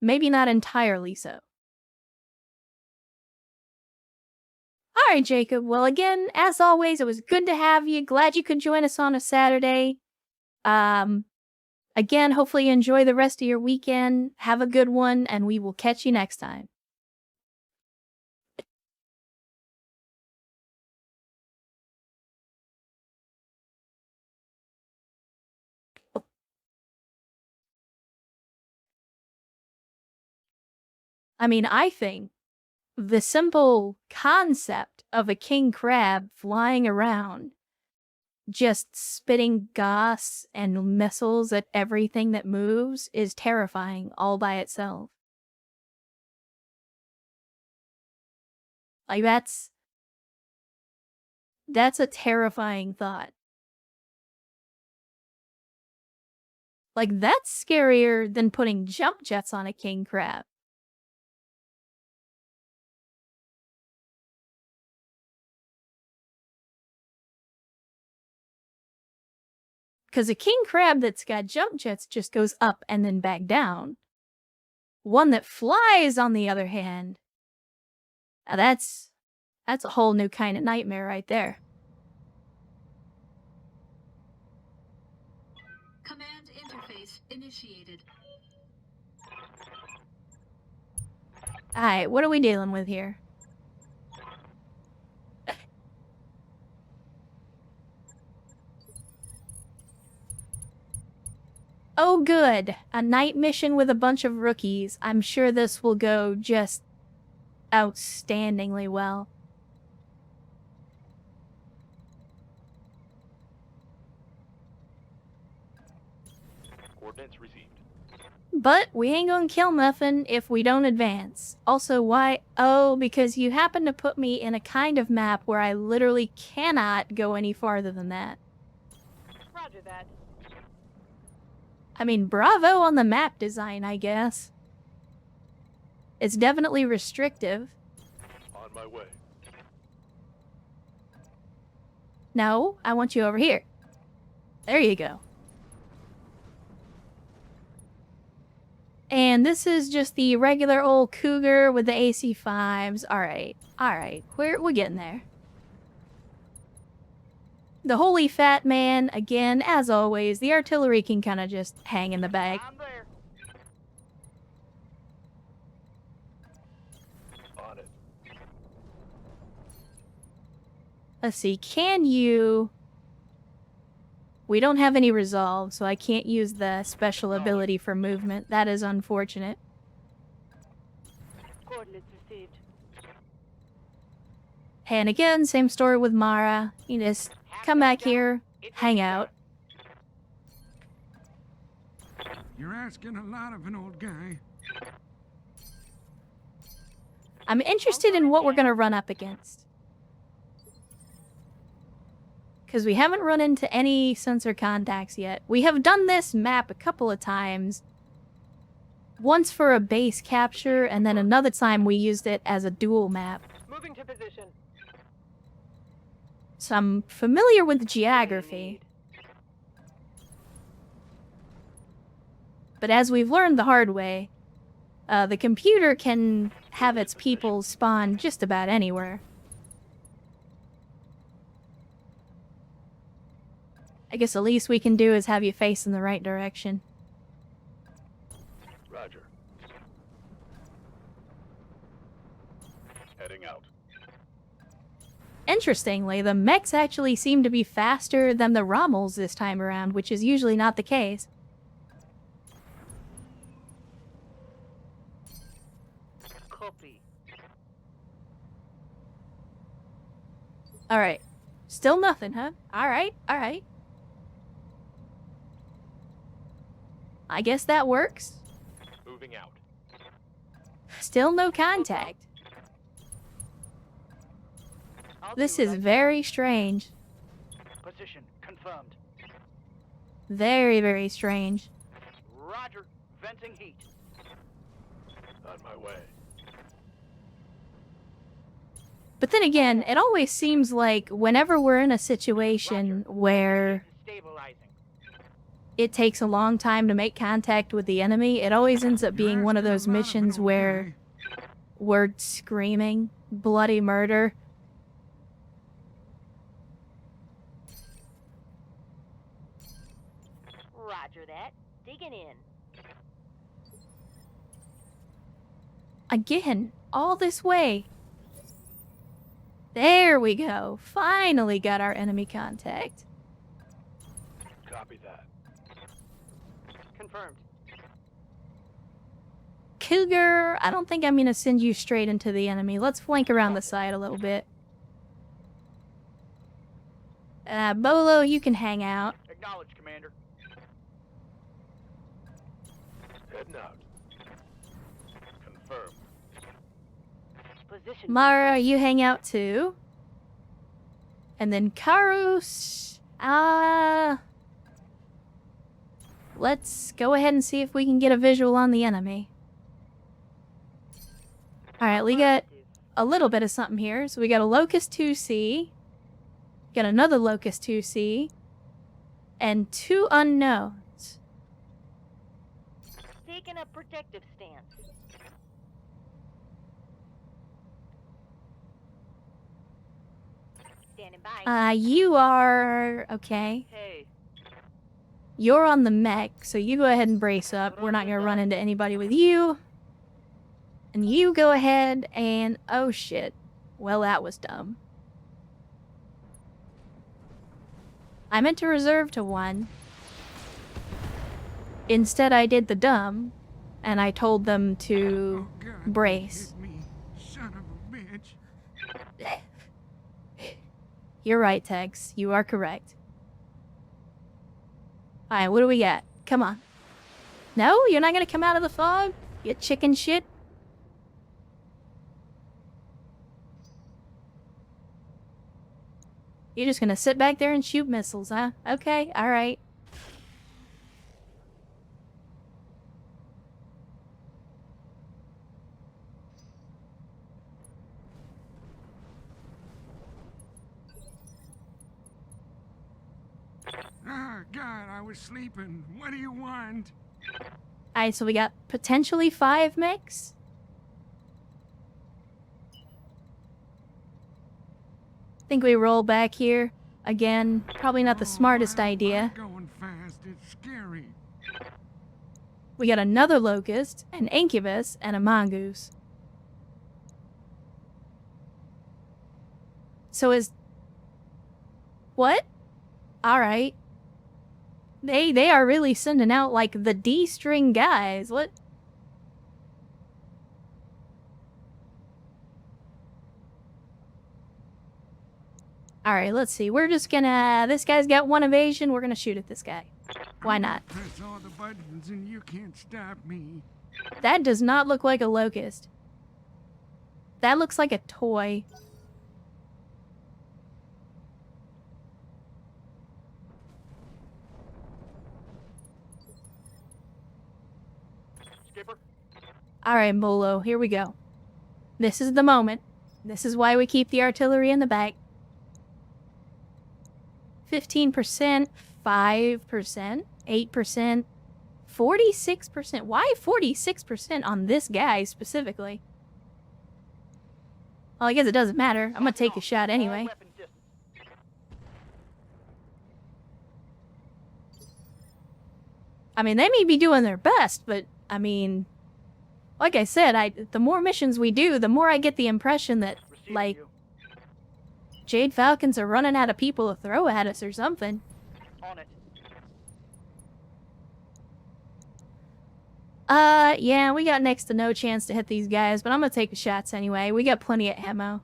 maybe not entirely so. Alright, Jacob. Well, again, as always, it was good to have you. Glad you could join us on a Saturday. Again, hopefully you enjoy the rest of your weekend. Have a good one, and we will catch you next time. I mean, I think the simple concept of a king crab flying around, just spitting gas and missiles at everything that moves, is terrifying all by itself. Like, that's a terrifying thought. Like, that's scarier than putting jump jets on a king crab. Because a king crab that's got jump jets just goes up and then back down. One that flies, on the other hand, that's a whole new kind of nightmare right there. Command interface initiated. Alright, what are we dealing with here? Oh good, a night mission with a bunch of rookies. I'm sure this will go just outstandingly well. Coordinates received. But we ain't gonna kill nothing if we don't advance. Also, why? Oh, because you happen to put me in a kind of map where I literally cannot go any farther than that. Roger that. I mean, bravo on the map design, I guess. It's definitely restrictive. On my way. No, I want you over here. There you go. And this is just the regular old Cougar with the AC-5s. Alright, alright. We're getting there. The Holy Fat Man, again, as always, the artillery can kind of just hang in the back. I'm there. On it. Let's see, can you... We don't have any resolve, so I can't use the special ability for movement. That is unfortunate. Coordinates received. And again, same story with Mara. You just come back here, hang out. You're asking a lot of an old guy. I'm interested in what we're going to run up against. Because we haven't run into any sensor contacts yet. We have done this map a couple of times. Once for a base capture, and then another time we used it as a dual map. Moving to position. So I'm familiar with the geography. But as we've learned the hard way, the computer can have its people spawn just about anywhere. I guess the least we can do is have you face in the right direction. Roger. Heading out. Interestingly, the mechs actually seem to be faster than the Rommels this time around, which is usually not the case. Copy. Alright. Still nothing, huh? Alright, alright. I guess that works. Moving out. Still no contact. This is very strange. Position confirmed. Very, very strange. Roger. Venting heat. On my way. But then again, it always seems like whenever we're in a situation where Stabilizing. it takes a long time to make contact with the enemy, it always ends up being one of those missions where we're screaming bloody murder. Roger that. Digging in. Again, all this way. There we go. Finally got our enemy contact. Copy that. Confirmed. Cougar, I don't think I'm going to send you straight into the enemy. Let's flank around the side a little bit. Bolo, you can hang out. Acknowledge, Commander. Heading out. Confirmed. Position. Mara, you hang out too. And then Karus, let's go ahead and see if we can get a visual on the enemy. Alright, we got a little bit of something here. So we got a Locust 2C, got another Locust 2C, and 2 unknowns. Taking a protective stance. Standing by. You are... okay. Hey. You're on the mech, so you go ahead and brace up. We're not going to run into anybody with you. And you go ahead and... oh shit. Well, that was dumb. I meant to reserve to 1. Instead, I did the dumb, and I told them to Oh, God, brace. hit me, son of a bitch. You're right, Tex. You are correct. Alright, what do we got? Come on. No? You're not gonna come out of the fog? You chicken shit? You're just gonna sit back there and shoot missiles, huh? Okay, alright. Ah, God, I was sleeping. What do you want? Alright, so we got potentially 5 mechs. Think we roll back here. Again, probably not the smartest idea. Going fast, it's scary. We got another locust, an incubus, and a mongoose. So is... What? Alright. They are really sending out, like, the D-string guys. What? Alright, let's see. We're just gonna... This guy's got 1 evasion. We're gonna shoot at this guy. Why not? Press all the buttons and you can't stop me. That does not look like a locust. That looks like a toy. Skipper, Alright, Molo, here we go. This is the moment. This is why we keep the artillery in the back. 15%, 5%, 8%, 46%. Why 46% on this guy specifically? Well, I guess it doesn't matter. I'm gonna take a shot anyway. all weapon distance. I mean, they may be doing their best, but, I mean... Like I said, the more missions we do, the more I get the impression that, Receiving like, you. Jade Falcons are running out of people to throw at us or something. On it. Yeah, we got next to no chance to hit these guys, but I'm gonna take the shots anyway. We got plenty of ammo.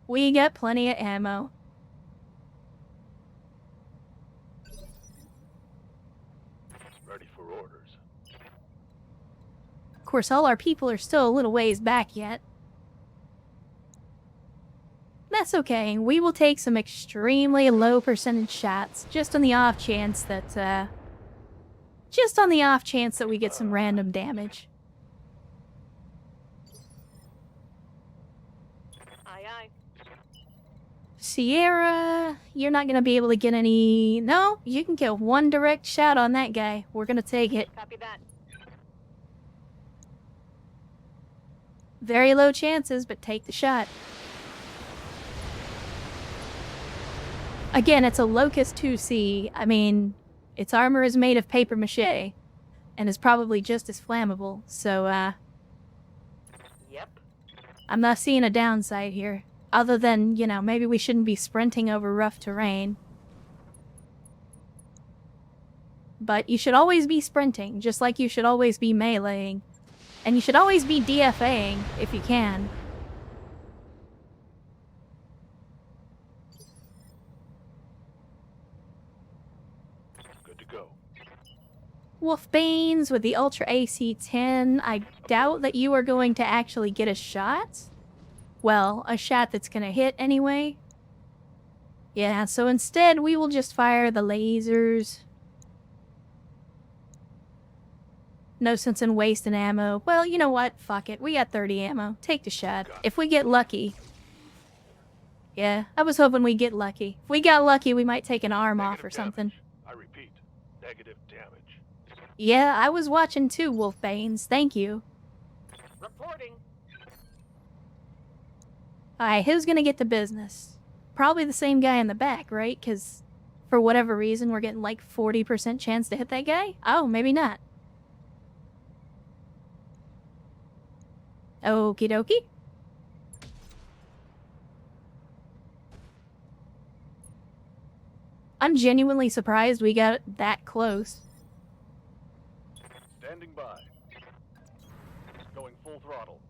We got plenty of ammo. Ready for orders. Of course, all our people are still a little ways back yet. That's okay. We will take some extremely low percentage shots, just on the off chance that, we get some random damage. Aye, aye. Sierra, you're not gonna be able to get any... No, you can get 1 direct shot on that guy. We're gonna take it. Copy that. Very low chances, but take the shot. Again, it's a Locust 2C. I mean, its armor is made of paper mache, and is probably just as flammable, so, Yep. I'm not seeing a downside here. Other than, you know, maybe we shouldn't be sprinting over rough terrain. But you should always be sprinting, just like you should always be meleeing. And you should always be DFAing, if you can. Good to go. Wolfbanes with the Ultra AC-10. I doubt that you are going to actually get a shot. Well, a shot that's gonna hit anyway. Yeah, so instead we will just fire the lasers. No sense in wasting ammo. Well, you know what? Fuck it. We got 30 ammo. Take the shot. If we get lucky. Yeah, I was hoping we'd get lucky. If we got lucky, we might take an arm off or Negative something. damage. I repeat, negative damage. Yeah, I was watching too, Wolfbanes. Thank you. Reporting. Alright, who's gonna get the business? Probably the same guy in the back, right? Because for whatever reason, we're getting like 40% chance to hit that guy? Oh, maybe not. Okie dokie. I'm genuinely surprised we got that close. Standing by. Going full throttle.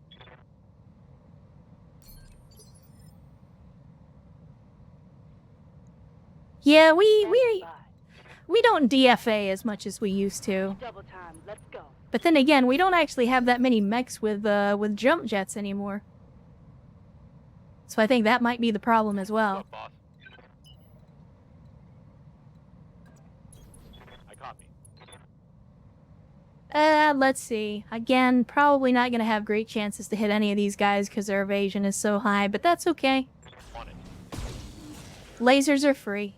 Yeah, we don't DFA as much as we used to. Double time. Let's go. But then again, we don't actually have that many mechs with jump jets anymore. So I think that might be the problem as well. Up, boss. I copy. Let's see. Again, probably not gonna have great chances to hit any of these guys because their evasion is so high, but that's okay. On it. Lasers are free.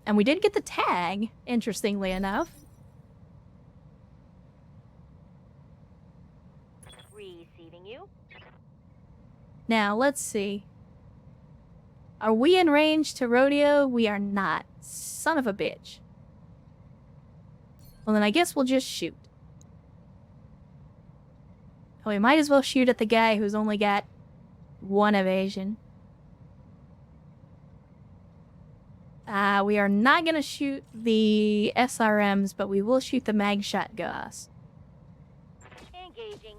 And we did get the tag, interestingly enough. Receiving you. Now, let's see. Are we in range to rodeo? We are not. Son of a bitch. Well, then I guess we'll just shoot. Oh, we might as well shoot at the guy who's only got 1 evasion. We are not gonna shoot the SRMs, but we will shoot the mag shot gas. Engaging.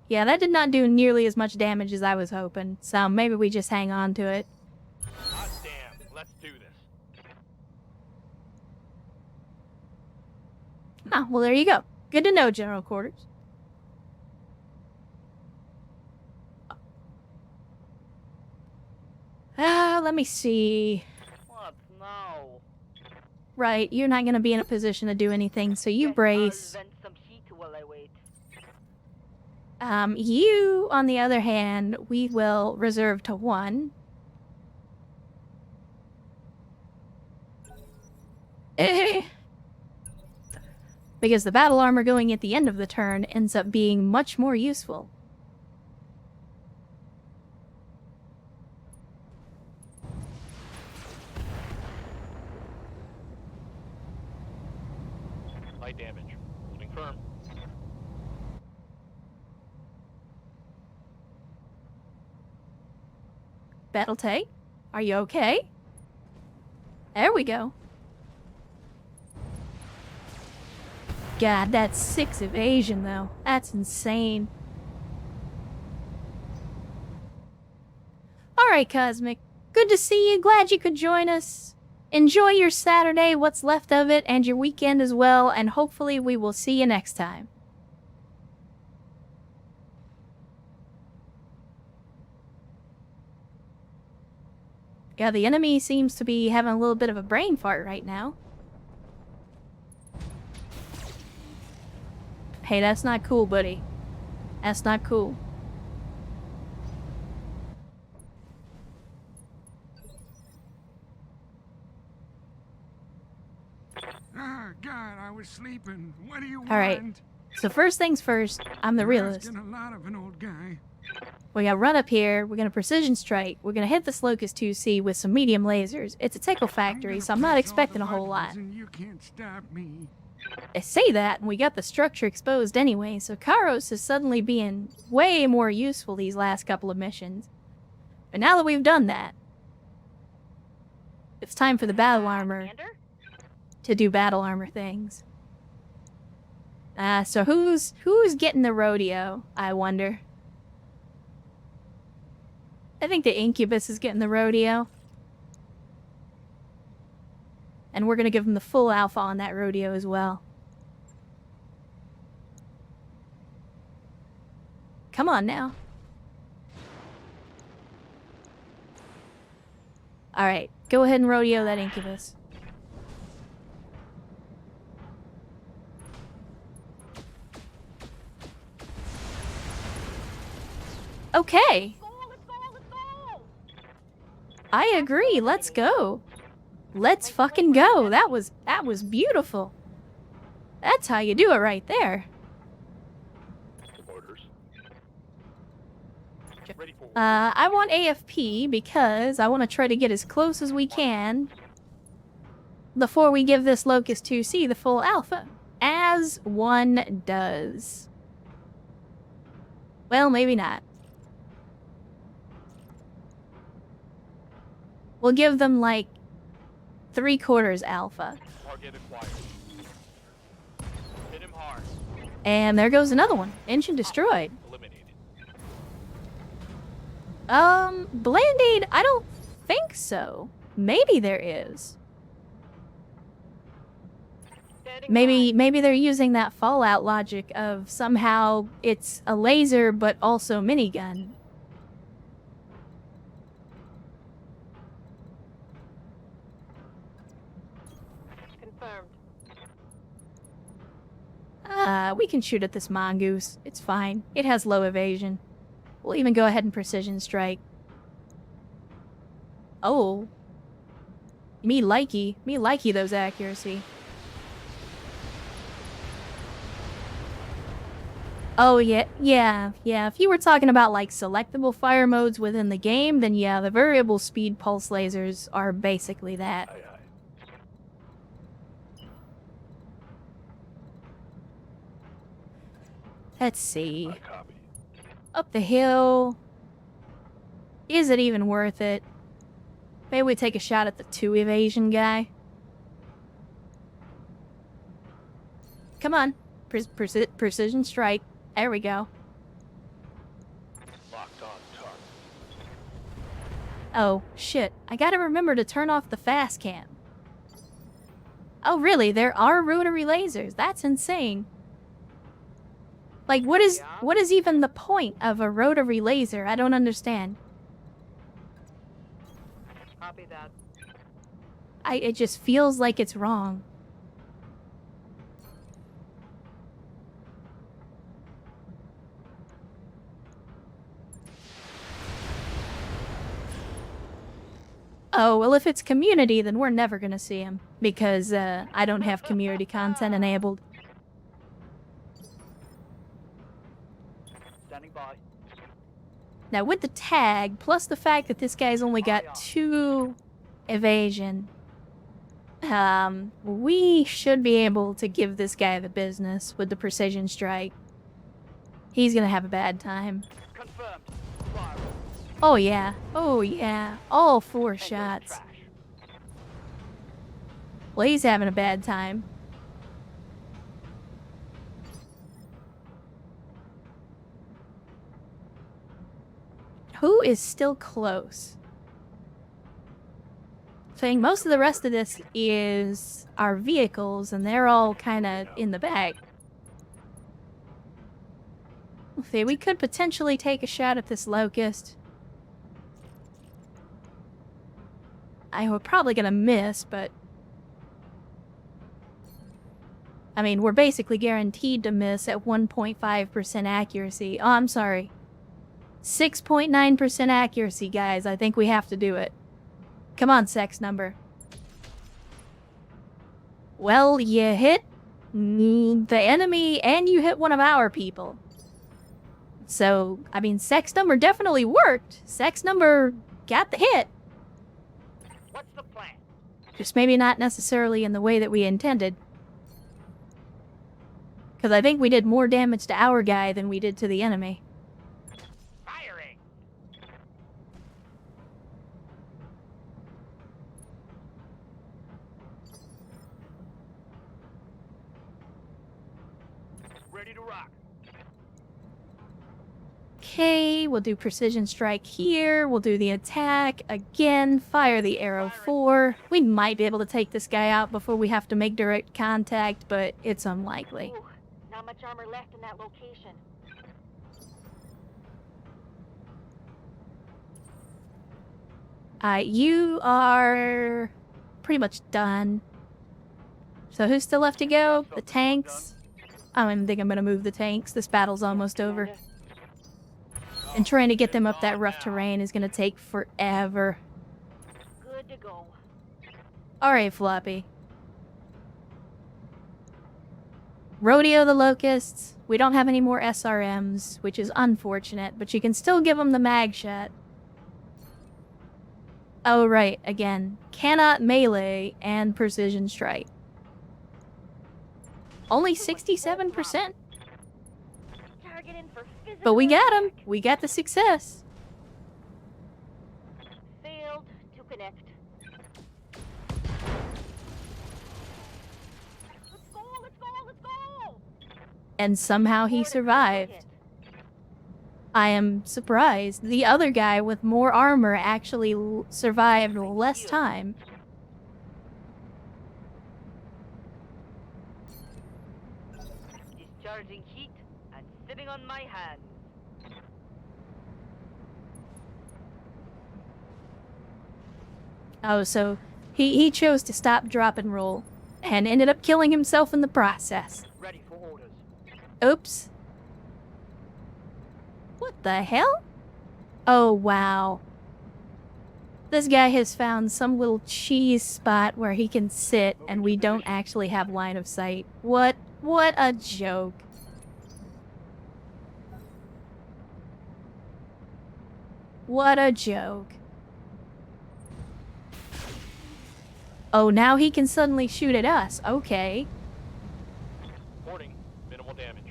Yeah, that did not do nearly as much damage as I was hoping, so maybe we just hang on to it. Hot damn. Let's do this. Ah, well, there you go. Good to know, General Quarters. Let me see. What now? Right, you're not gonna be in a position to do anything, so you Yes, brace. I'll vent some heat while I wait. You, on the other hand, we will reserve to 1. Because the battle armor going at the end of the turn ends up being much more useful. Light damage. Holding firm. BattleTech, are you okay? There we go. God, that's 6 evasion, though. That's insane. Alright, Cosmic. Good to see you. Glad you could join us. Enjoy your Saturday, what's left of it, and your weekend as well, and hopefully we will see you next time. Yeah, the enemy seems to be having a little bit of a brain fart right now. Hey, that's not cool, buddy. That's not cool. Ah, God, I was sleeping. What do you want? All right. So first things first, I'm the You're realist. asking a lot of an old guy. We gotta run up here, we're gonna precision strike, we're gonna hit this Locust 2C with some medium lasers. It's a tickle factory, so I'm not expecting a whole lot. And you can't stop me. I say that, and we got the structure exposed anyway, so Karos is suddenly being way more useful these last couple of missions. But now that we've done that, it's time for the battle armor Commander? to do battle armor things. So who's getting the rodeo, I wonder? I think the Incubus is getting the rodeo. And we're gonna give him the full alpha on that rodeo as well. Come on now. Alright, go ahead and rodeo that Incubus. Okay. I agree, let's go. Let's fucking go. That was beautiful. That's how you do it right there. Orders. Ready for I want AFP because I want to try to get as close as we can before we give this Locust 2C the full alpha. As one does. Well, maybe not. We'll give them like 3/4 alpha. target acquired. Hit him hard. And there goes another one. Engine destroyed. Eliminated. Bland-Aid, I don't think so. Maybe there is. Maybe they're using that Fallout logic of somehow it's a laser but also minigun. Confirmed. We can shoot at this mongoose. It's fine. It has low evasion. We'll even go ahead and precision strike. Oh. Me likey those accuracy. Oh, yeah. If you were talking about, like, selectable fire modes within the game, then yeah, the variable speed pulse lasers are basically that. Aye, aye. Let's see. I copy. Up the hill. Is it even worth it? Maybe we take a shot at the 2 evasion guy. Come on. Precision strike. There we go. Locked on target. Oh, shit. I gotta remember to turn off the fast cam. Oh, really? There are rotary lasers. That's insane. Like, what is even the point of a rotary laser? I don't understand. Copy that. It just feels like it's wrong. Oh, well, if it's community, then we're never gonna see him. Because, I don't have community content enabled. Standing by. Now, with the tag, plus the fact that this guy's only got 2 evasion, we should be able to give this guy the business with the precision strike. He's gonna have a bad time. Confirmed. Fire. Oh yeah, all 4 shots. Trash. Well, he's having a bad time. Who is still close? Saying most of the rest of this is our vehicles, and they're all kind of in the back. Okay, we could potentially take a shot at this locust. We're probably gonna miss, but... I mean, we're basically guaranteed to miss at 1.5% accuracy. Oh, I'm sorry. 6.9% accuracy, guys. I think we have to do it. Come on, sex number. Well, you hit the enemy and you hit one of our people. So, I mean, sex number definitely worked. Sex number got the hit. What's the plan? Just maybe not necessarily in the way that we intended. Because I think we did more damage to our guy than we did to the enemy. Firing. Ready to rock. Okay, we'll do precision strike here. We'll do the attack again. Fire the arrow 4. We might be able to take this guy out before we have to make direct contact, but it's unlikely. Ooh, not much armor left in that location. You are pretty much done. So who's still left to go? The tanks. I think I'm gonna move the tanks. This battle's almost over. And trying to get them up that rough terrain is gonna take forever. Good to go. Alright, Floppy. Rodeo the Locusts. We don't have any more SRMs, which is unfortunate, but you can still give them the mag shot. Oh, right, again. Cannot melee and precision strike. Only 67%. Targeting for physical But we got him. attack. We got the success. Failed to connect. Let's go, let's go, let's go! And somehow he More than survived. hit. I am surprised. The other guy with more armor actually survived less time. Discharging heat and sitting on my hands. Oh, so he chose to stop, drop, and roll, and ended up killing himself in the process. Ready for orders. Oops. What the hell? Oh, wow. This guy has found some little cheese spot where he can sit and we don't actually have line of sight. What a joke. What a joke. Oh, now he can suddenly shoot at us. Okay. Warning, minimal damage.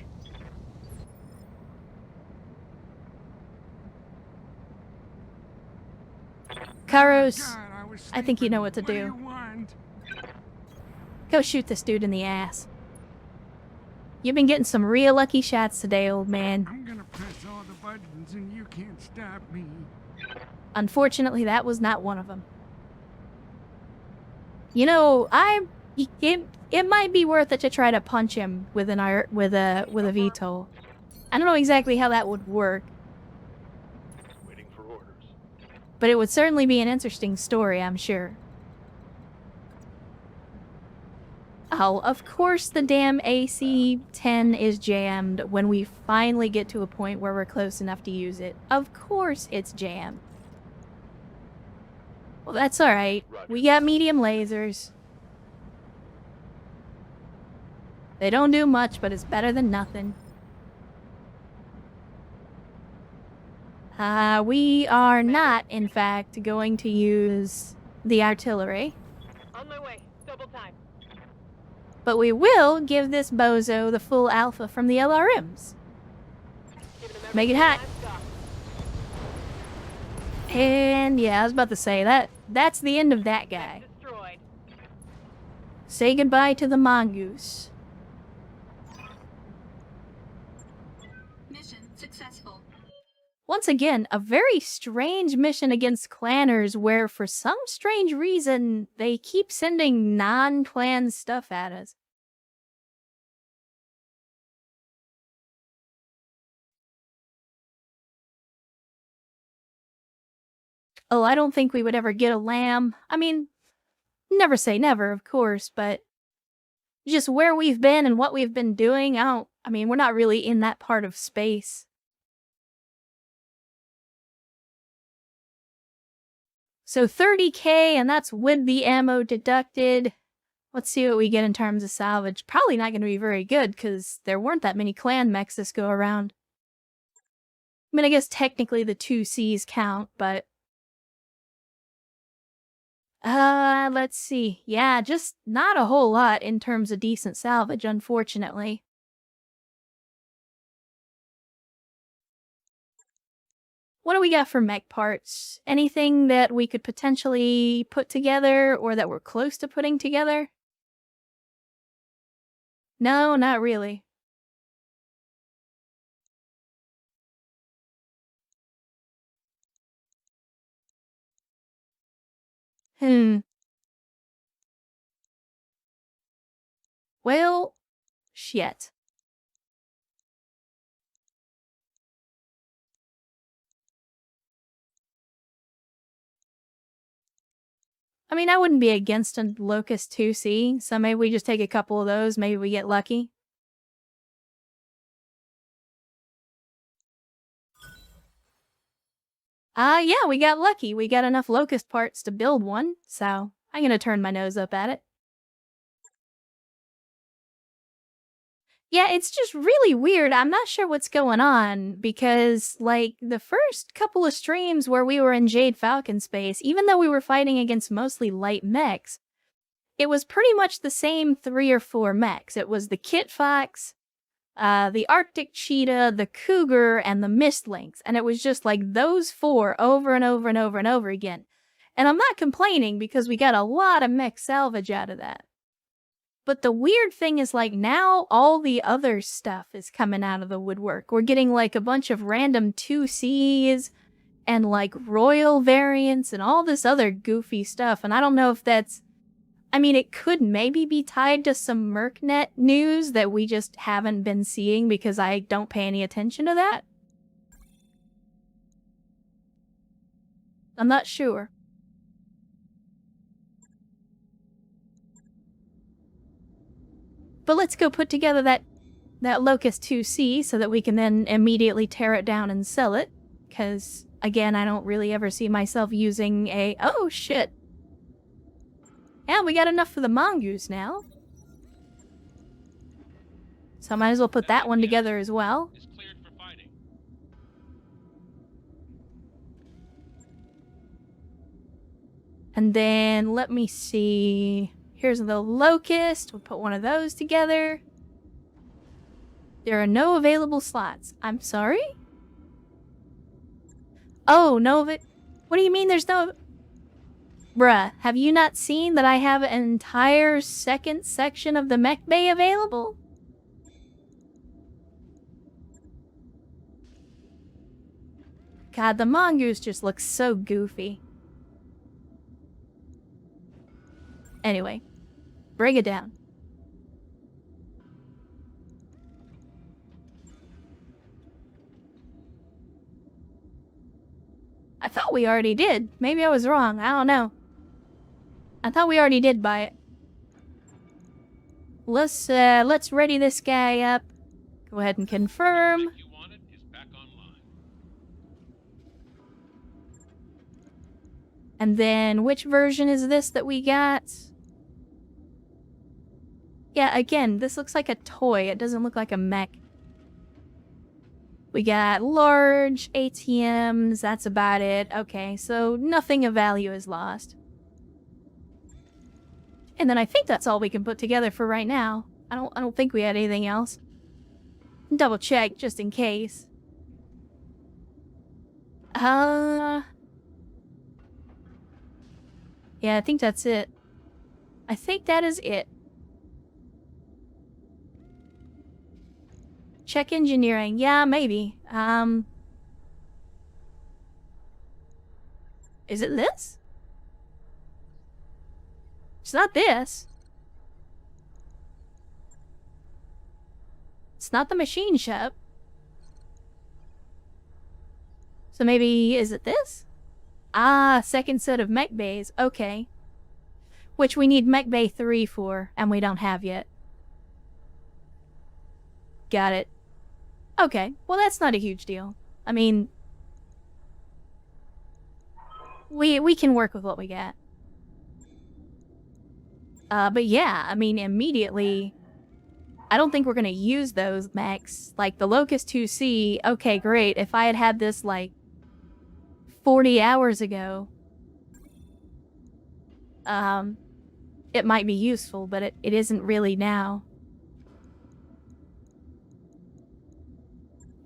Karos, God, was I think you know what to sleeping. do. What you want? Go shoot this dude in the ass. You've been getting some real lucky shots today, old man. I'm gonna press all the buttons and you can't stop me. Unfortunately, that was not one of them. You know, it might be worth it to try to punch him with an with a VTOL. I don't know exactly how that would work, Waiting for orders. but it would certainly be an interesting story, I'm sure. Oh, of course the damn AC-10 is jammed when we finally get to a point where we're close enough to use it. Of course it's jammed. Well, that's alright. We got medium lasers. They don't do much, but it's better than nothing. We are not, in fact, going to use the artillery. On my way. Double time. But we will give this bozo the full alpha from the LRMs. Giving them Make it everything hot. I've got. And yeah, I was about to say that's the end of that guy. Destroyed. Say goodbye to the mongoose. Mission successful. Once again, a very strange mission against clanners where for some strange reason they keep sending non-clan stuff at us. Oh, I don't think we would ever get a lamb. I mean, never say never, of course, but just where we've been and what we've been doing, I mean, we're not really in that part of space. So 30k, and that's with the ammo deducted. Let's see what we get in terms of salvage. Probably not going to be very good, because there weren't that many clan mechs this go around. I mean, I guess technically the 2Cs count, but... let's see. Yeah, just not a whole lot in terms of decent salvage, unfortunately. What do we got for mech parts? Anything that we could potentially put together or that we're close to putting together? No, not really. Well, shit. I mean, I wouldn't be against a Locust 2C, so maybe we just take a couple of those, maybe we get lucky. Yeah, we got lucky. We got enough Locust parts to build one, so I'm gonna turn my nose up at it. Yeah, it's just really weird. I'm not sure what's going on because, like, the first couple of streams where we were in Jade Falcon space, even though we were fighting against mostly light mechs, it was pretty much the same 3 or 4 mechs. It was the Kit Fox, the Arctic Cheetah, the Cougar, and the Mist Lynx. And it was just like those 4 over and over and over and over again. And I'm not complaining because we got a lot of mech salvage out of that. But the weird thing is, like, now all the other stuff is coming out of the woodwork. We're getting, like, a bunch of random 2Cs and, like, royal variants and all this other goofy stuff. And I don't know if that's... I mean, it could maybe be tied to some MercNet news that we just haven't been seeing because I don't pay any attention to that. I'm not sure. But let's go put together that Locust 2C so that we can then immediately tear it down and sell it. Because, Again, I don't really ever see myself using a... Oh, shit. Yeah, we got enough for the mongoose now. So I might as well put that one together as well. Is cleared for fighting. And then, let me see... Here's the locust. We'll put one of those together. There are no available slots. I'm sorry? Oh, no of it. What do you mean there's no... Bruh, have you not seen that I have an entire second section of the mech bay available? God, the mongoose just looks so goofy. Anyway, bring it down. I thought we already did. Maybe I was wrong. I don't know. I thought we already did buy it. Let's ready this guy up. Go ahead and confirm. Mech you wanted is back online. And then which version is this that we got? Yeah, again, this looks like a toy. It doesn't look like a mech. We got large ATMs. That's about it. Okay, so nothing of value is lost. And then I think that's all we can put together for right now. I don't think we had anything else. Double check just in case. Yeah, I think that's it. I think that is it. Check engineering. Yeah, maybe. Is it this? It's not this. It's not the machine shop. So maybe, is it this? Ah, second set of mech bays. Okay. Which we need mech bay 3 for, and we don't have yet. Got it. Okay, well that's not a huge deal. I mean... We can work with what we got. But yeah, I mean, immediately... I don't think we're gonna use those mechs. Like, the Locust 2C, okay, great. If I had had this, like, 40 hours ago... it might be useful, but it isn't really now.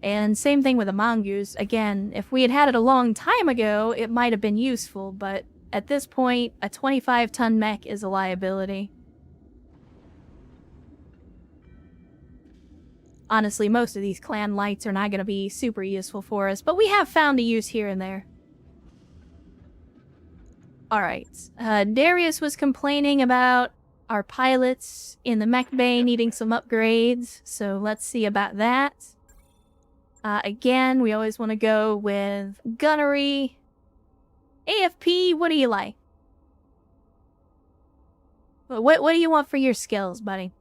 And same thing with the mongoose. Again, if we had had it a long time ago, it might have been useful, but at this point, a 25-ton mech is a liability. Honestly, most of these clan lights are not going to be super useful for us, but we have found a use here and there. Alright, Darius was complaining about our pilots in the mech bay needing some upgrades, so let's see about that. Again, we always want to go with gunnery. AFP, what do you like? What do you want for your skills, buddy?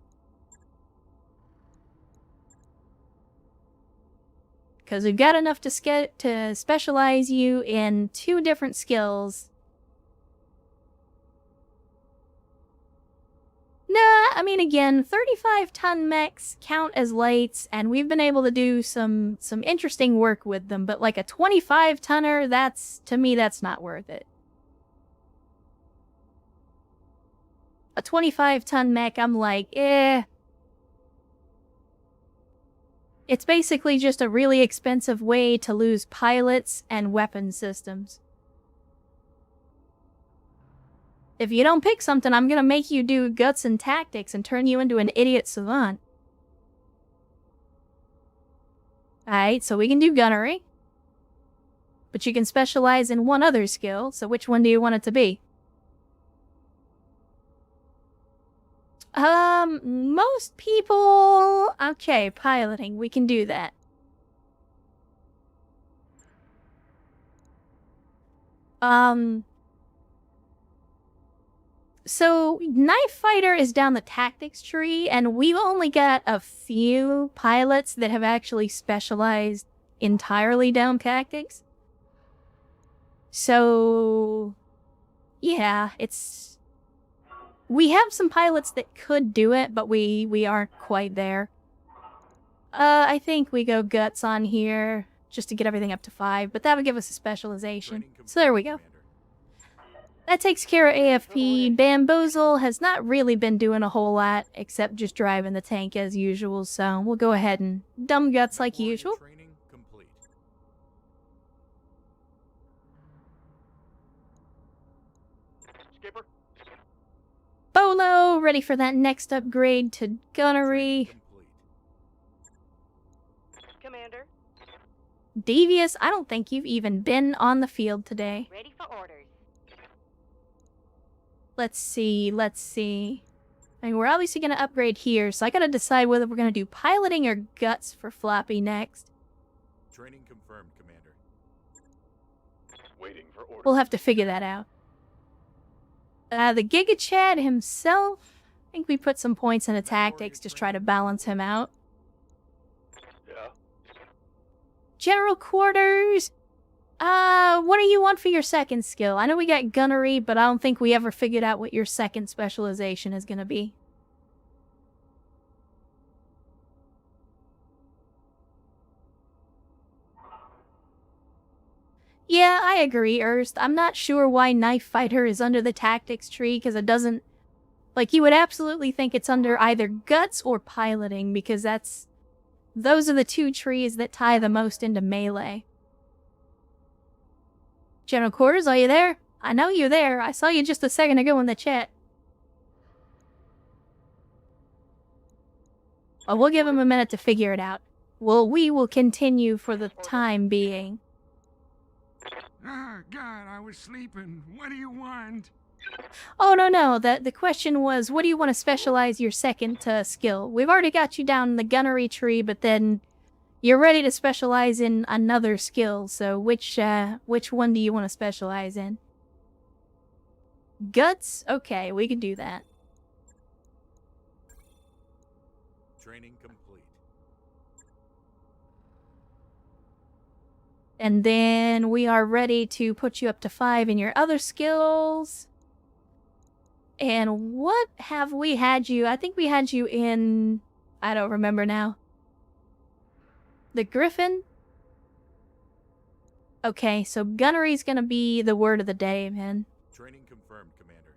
Because we've got enough to specialize you in 2 different skills. Nah, I mean, again, 35-ton mechs count as lights, and we've been able to do some interesting work with them, but like a 25-tonner, to me, that's not worth it. A 25-ton mech, I'm like, eh. It's basically just a really expensive way to lose pilots and weapon systems. If you don't pick something, I'm gonna make you do guts and tactics and turn you into an idiot savant. Alright, so we can do gunnery. But you can specialize in one other skill, so which one do you want it to be? Most people... Okay, piloting, we can do that. So, Knife Fighter is down the tactics tree, and we've only got a few pilots that have actually specialized entirely down tactics. So, yeah, it's... We have some pilots that could do it, but we aren't quite there. I think we go guts on here, just to get everything up to 5, but that would give us a specialization. So there we go. That takes care of AFP. Bamboozle has not really been doing a whole lot, except just driving the tank as usual, so we'll go ahead and dumb guts like usual. Training complete. Skipper, Bolo, ready for that next upgrade to gunnery. Complete. Commander, Devious, I don't think you've even been on the field today. ready for orders. Let's see. I mean, we're obviously going to upgrade here, so I gotta decide whether we're going to do piloting or guts for Floppy next. Training confirmed, Commander. waiting for orders. We'll have to figure that out. The Giga Chad himself, I think we put some points into tactics, just try to balance him out. Yeah. General Quarters, what do you want for your second skill? I know we got gunnery, but I don't think we ever figured out what your second specialization is gonna be. Yeah, I agree, Erst. I'm not sure why Knife Fighter is under the tactics tree, because it doesn't... Like, you would absolutely think it's under either guts or piloting, because those are the two trees that tie the most into melee. General Quarters, are you there? I know you're there. I saw you just a second ago in the chat. Well, we'll give him a minute to figure it out. We will continue for the time being. Ah, God, I was sleeping. What do you want? Oh, no. The question was, what do you want to specialize your second skill? We've already got you down the gunnery tree, but then you're ready to specialize in another skill. So which one do you want to specialize in? Guts? Okay, we can do that. Training complete. And then we are ready to put you up to 5 in your other skills. And what have we had you? I think we had you in... I don't remember now. The Griffin? Okay, so gunnery's gonna be the word of the day, man. Training confirmed, Commander.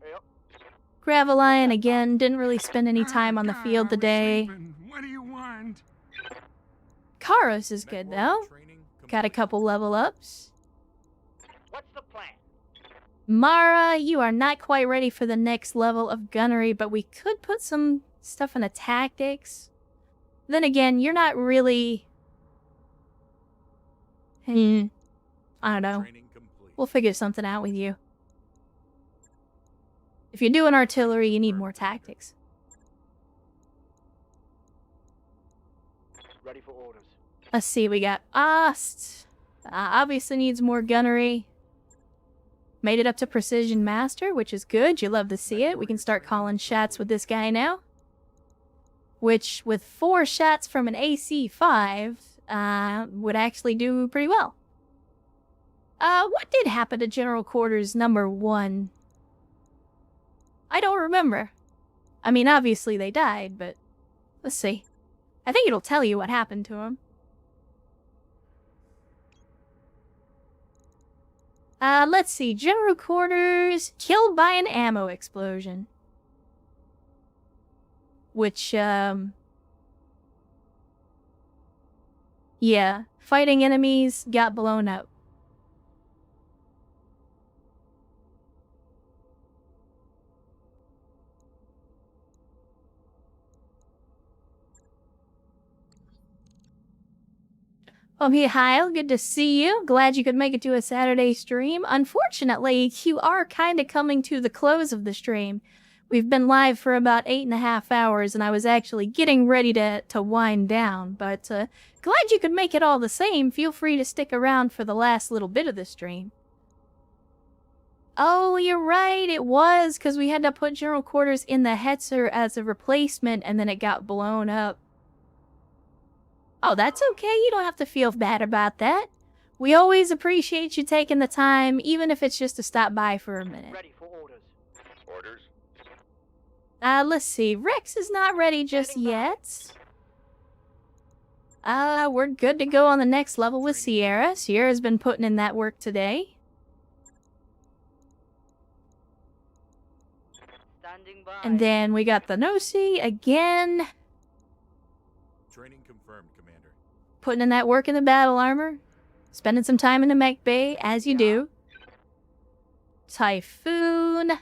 Yep. Graveline, again, didn't really spend any time on the God, field I was today. sleeping. What do you want? Karos is good, though. Training Got a complete. couple level ups. What's the plan? Mara, you are not quite ready for the next level of gunnery, but we could put some stuff into tactics. Then again, you're not really... I don't know. Training complete. We'll figure something out with you. If you're doing artillery, you need more tactics. Ready for orders. Let's see, we got Ost. Obviously needs more gunnery. Made it up to Precision Master, which is good. You love to see it. We can start calling shots with this guy now. Which, with 4 shots from an AC-5, would actually do pretty well. What did happen to General Quarters number 1? I don't remember. I mean, obviously they died, but... Let's see. I think it'll tell you what happened to him. Let's see. General Quarters killed by an ammo explosion. Which, yeah. Fighting enemies got blown up. Mihail, good to see you. Glad you could make it to a Saturday stream. Unfortunately, you are kind of coming to the close of the stream. We've been live for about 8.5 hours, and I was actually getting ready to wind down. But glad you could make it all the same. Feel free to stick around for the last little bit of the stream. Oh, you're right. It was, because we had to put General Quarters in the Hetzer as a replacement, and then it got blown up. Oh, that's okay. You don't have to feel bad about that. We always appreciate you taking the time, even if it's just to stop by for a minute. Ready for orders. Orders? Let's see. Rex is not ready just yet. We're good to go on the next level with Sierra. Sierra's been putting in that work today. Standing by. And then we got the Nosi again. Training confirmed, Commander. Putting in that work in the battle armor. Spending some time in the mech bay, as you do. Typhoon.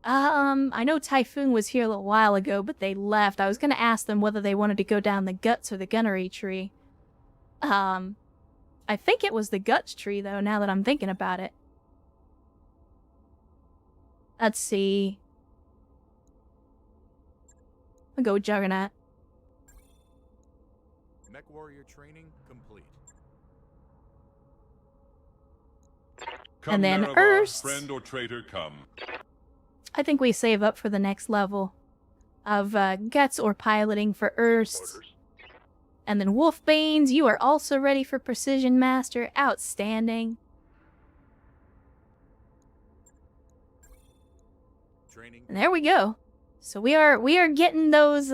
I know Typhoon was here a little while ago, but they left. I was gonna ask them whether they wanted to go down the guts or the gunnery tree. I think it was the guts tree, though, now that I'm thinking about it. Let's see. I'll go Juggernaut. Mech warrior training complete. Come, And then Marava, Erst. friend or traitor, come. I think we save up for the next level of guts or piloting for Erst. Orders? And then Wolfbanes, you are also ready for Precision Master. Outstanding. Training. And there we go. So we are getting those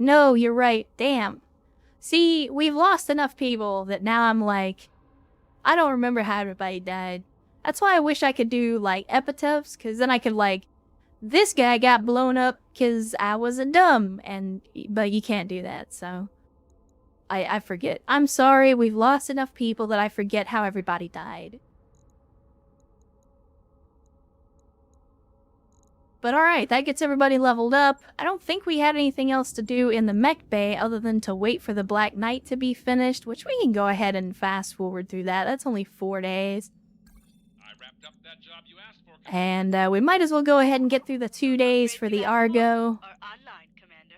no, you're right. Damn. See, we've lost enough people that now I'm like, I don't remember how everybody died. That's why I wish I could do, like, epitaphs, because then I could, like, this guy got blown up because I was a dumb, but you can't do that, so I forget. I'm sorry, we've lost enough people that I forget how everybody died. But alright, that gets everybody leveled up. I don't think we had anything else to do in the mech bay other than to wait for the Black Knight to be finished, which we can go ahead and fast forward through that. That's only 4 days. I wrapped up that job you asked for. And we might as well go ahead and get through the 2 days for the Argo. Are online, Commander.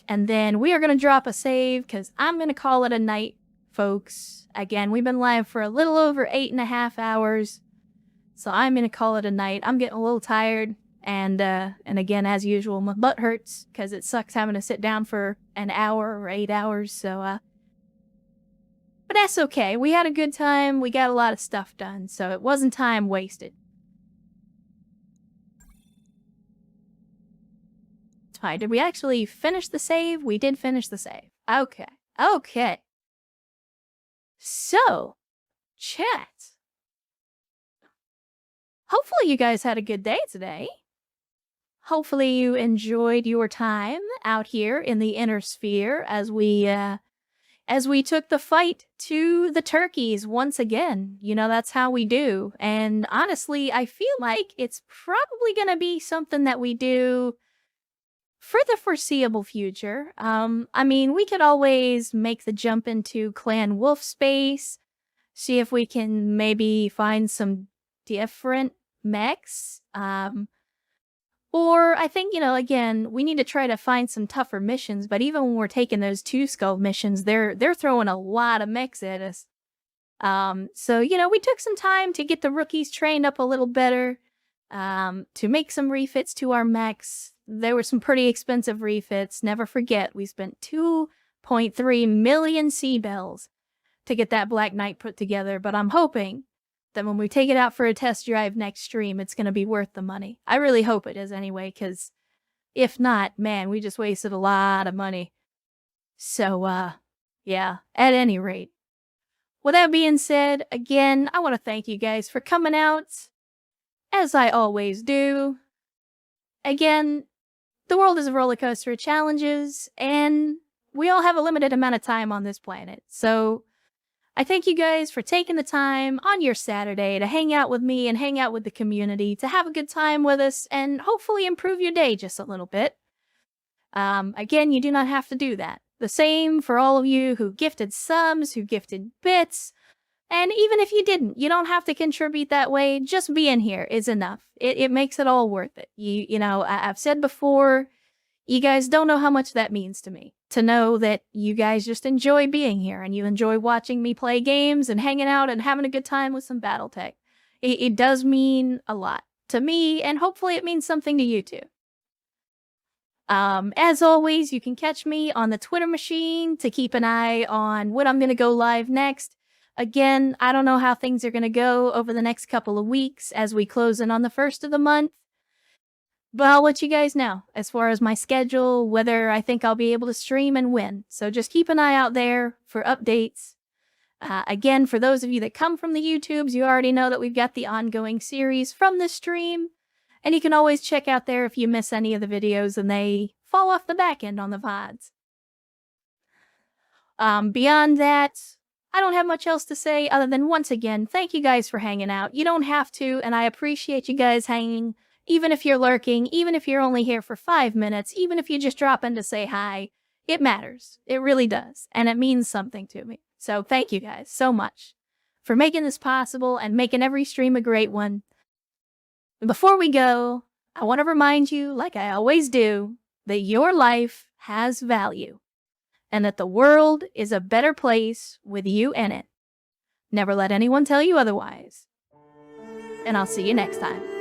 And then we are going to drop a save, because I'm going to call it a night, folks. Again, we've been live for a little over 8.5 hours. So I'm going to call it a night. I'm getting a little tired. And again, as usual, my butt hurts because it sucks having to sit down for an hour or 8 hours. So, but that's okay. We had a good time. We got a lot of stuff done, so it wasn't time wasted. Fine. Did we actually finish the save? We did finish the save. Okay. Okay. So, chat. Hopefully you guys had a good day today. Hopefully you enjoyed your time out here in the inner sphere as we took the fight to the turkeys once again. You know, that's how we do. And honestly, I feel like it's probably going to be something that we do for the foreseeable future. I mean, we could always make the jump into Clan Wolf space, see if we can maybe find some different mechs. Or I think, you know, again, we need to try to find some tougher missions, but even when we're taking those 2 skull missions, they're throwing a lot of mechs at us. So, you know, we took some time to get the rookies trained up a little better, to make some refits to our mechs. There were some pretty expensive refits. Never forget, we spent 2.3 million sea bells to get that Black Knight put together, but I'm hoping that when we take it out for a test drive next stream, it's going to be worth the money. I really hope it is anyway, because if not, man, we just wasted a lot of money. So, yeah, at any rate. With that being said, again, I want to thank you guys for coming out, as I always do. Again, the world is a roller coaster of challenges, and we all have a limited amount of time on this planet. So I thank you guys for taking the time on your Saturday to hang out with me and hang out with the community, to have a good time with us, and hopefully improve your day just a little bit. Again, you do not have to do that. The same for all of you who gifted subs, who gifted bits, and even if you didn't, you don't have to contribute that way. Just being here is enough. It makes it all worth it. You know, I've said before, you guys don't know how much that means to me. To know that you guys just enjoy being here and you enjoy watching me play games and hanging out and having a good time with some BattleTech. It does mean a lot. to me, and hopefully it means something to you too. As always, you can catch me on the Twitter machine to keep an eye on when I'm going to go live next. Again, I don't know how things are going to go over the next couple of weeks as we close in on the first of the month. But I'll let you guys know as far as my schedule, whether I think I'll be able to stream and when. So just keep an eye out there for updates. Again, for those of you that come from the YouTubes, you already know that we've got the ongoing series from the stream. And you can always check out there if you miss any of the videos and they fall off the back end on the VODs. Beyond that, I don't have much else to say other than, once again, thank you guys for hanging out. You don't have to, and I appreciate you guys hanging, even if you're lurking, even if you're only here for 5 minutes, even if you just drop in to say hi. It matters. It really does. And it means something to me. So thank you guys so much for making this possible and making every stream a great one. Before we go, I want to remind you, like I always do, that your life has value and that the world is a better place with you in it. Never let anyone tell you otherwise. And I'll see you next time.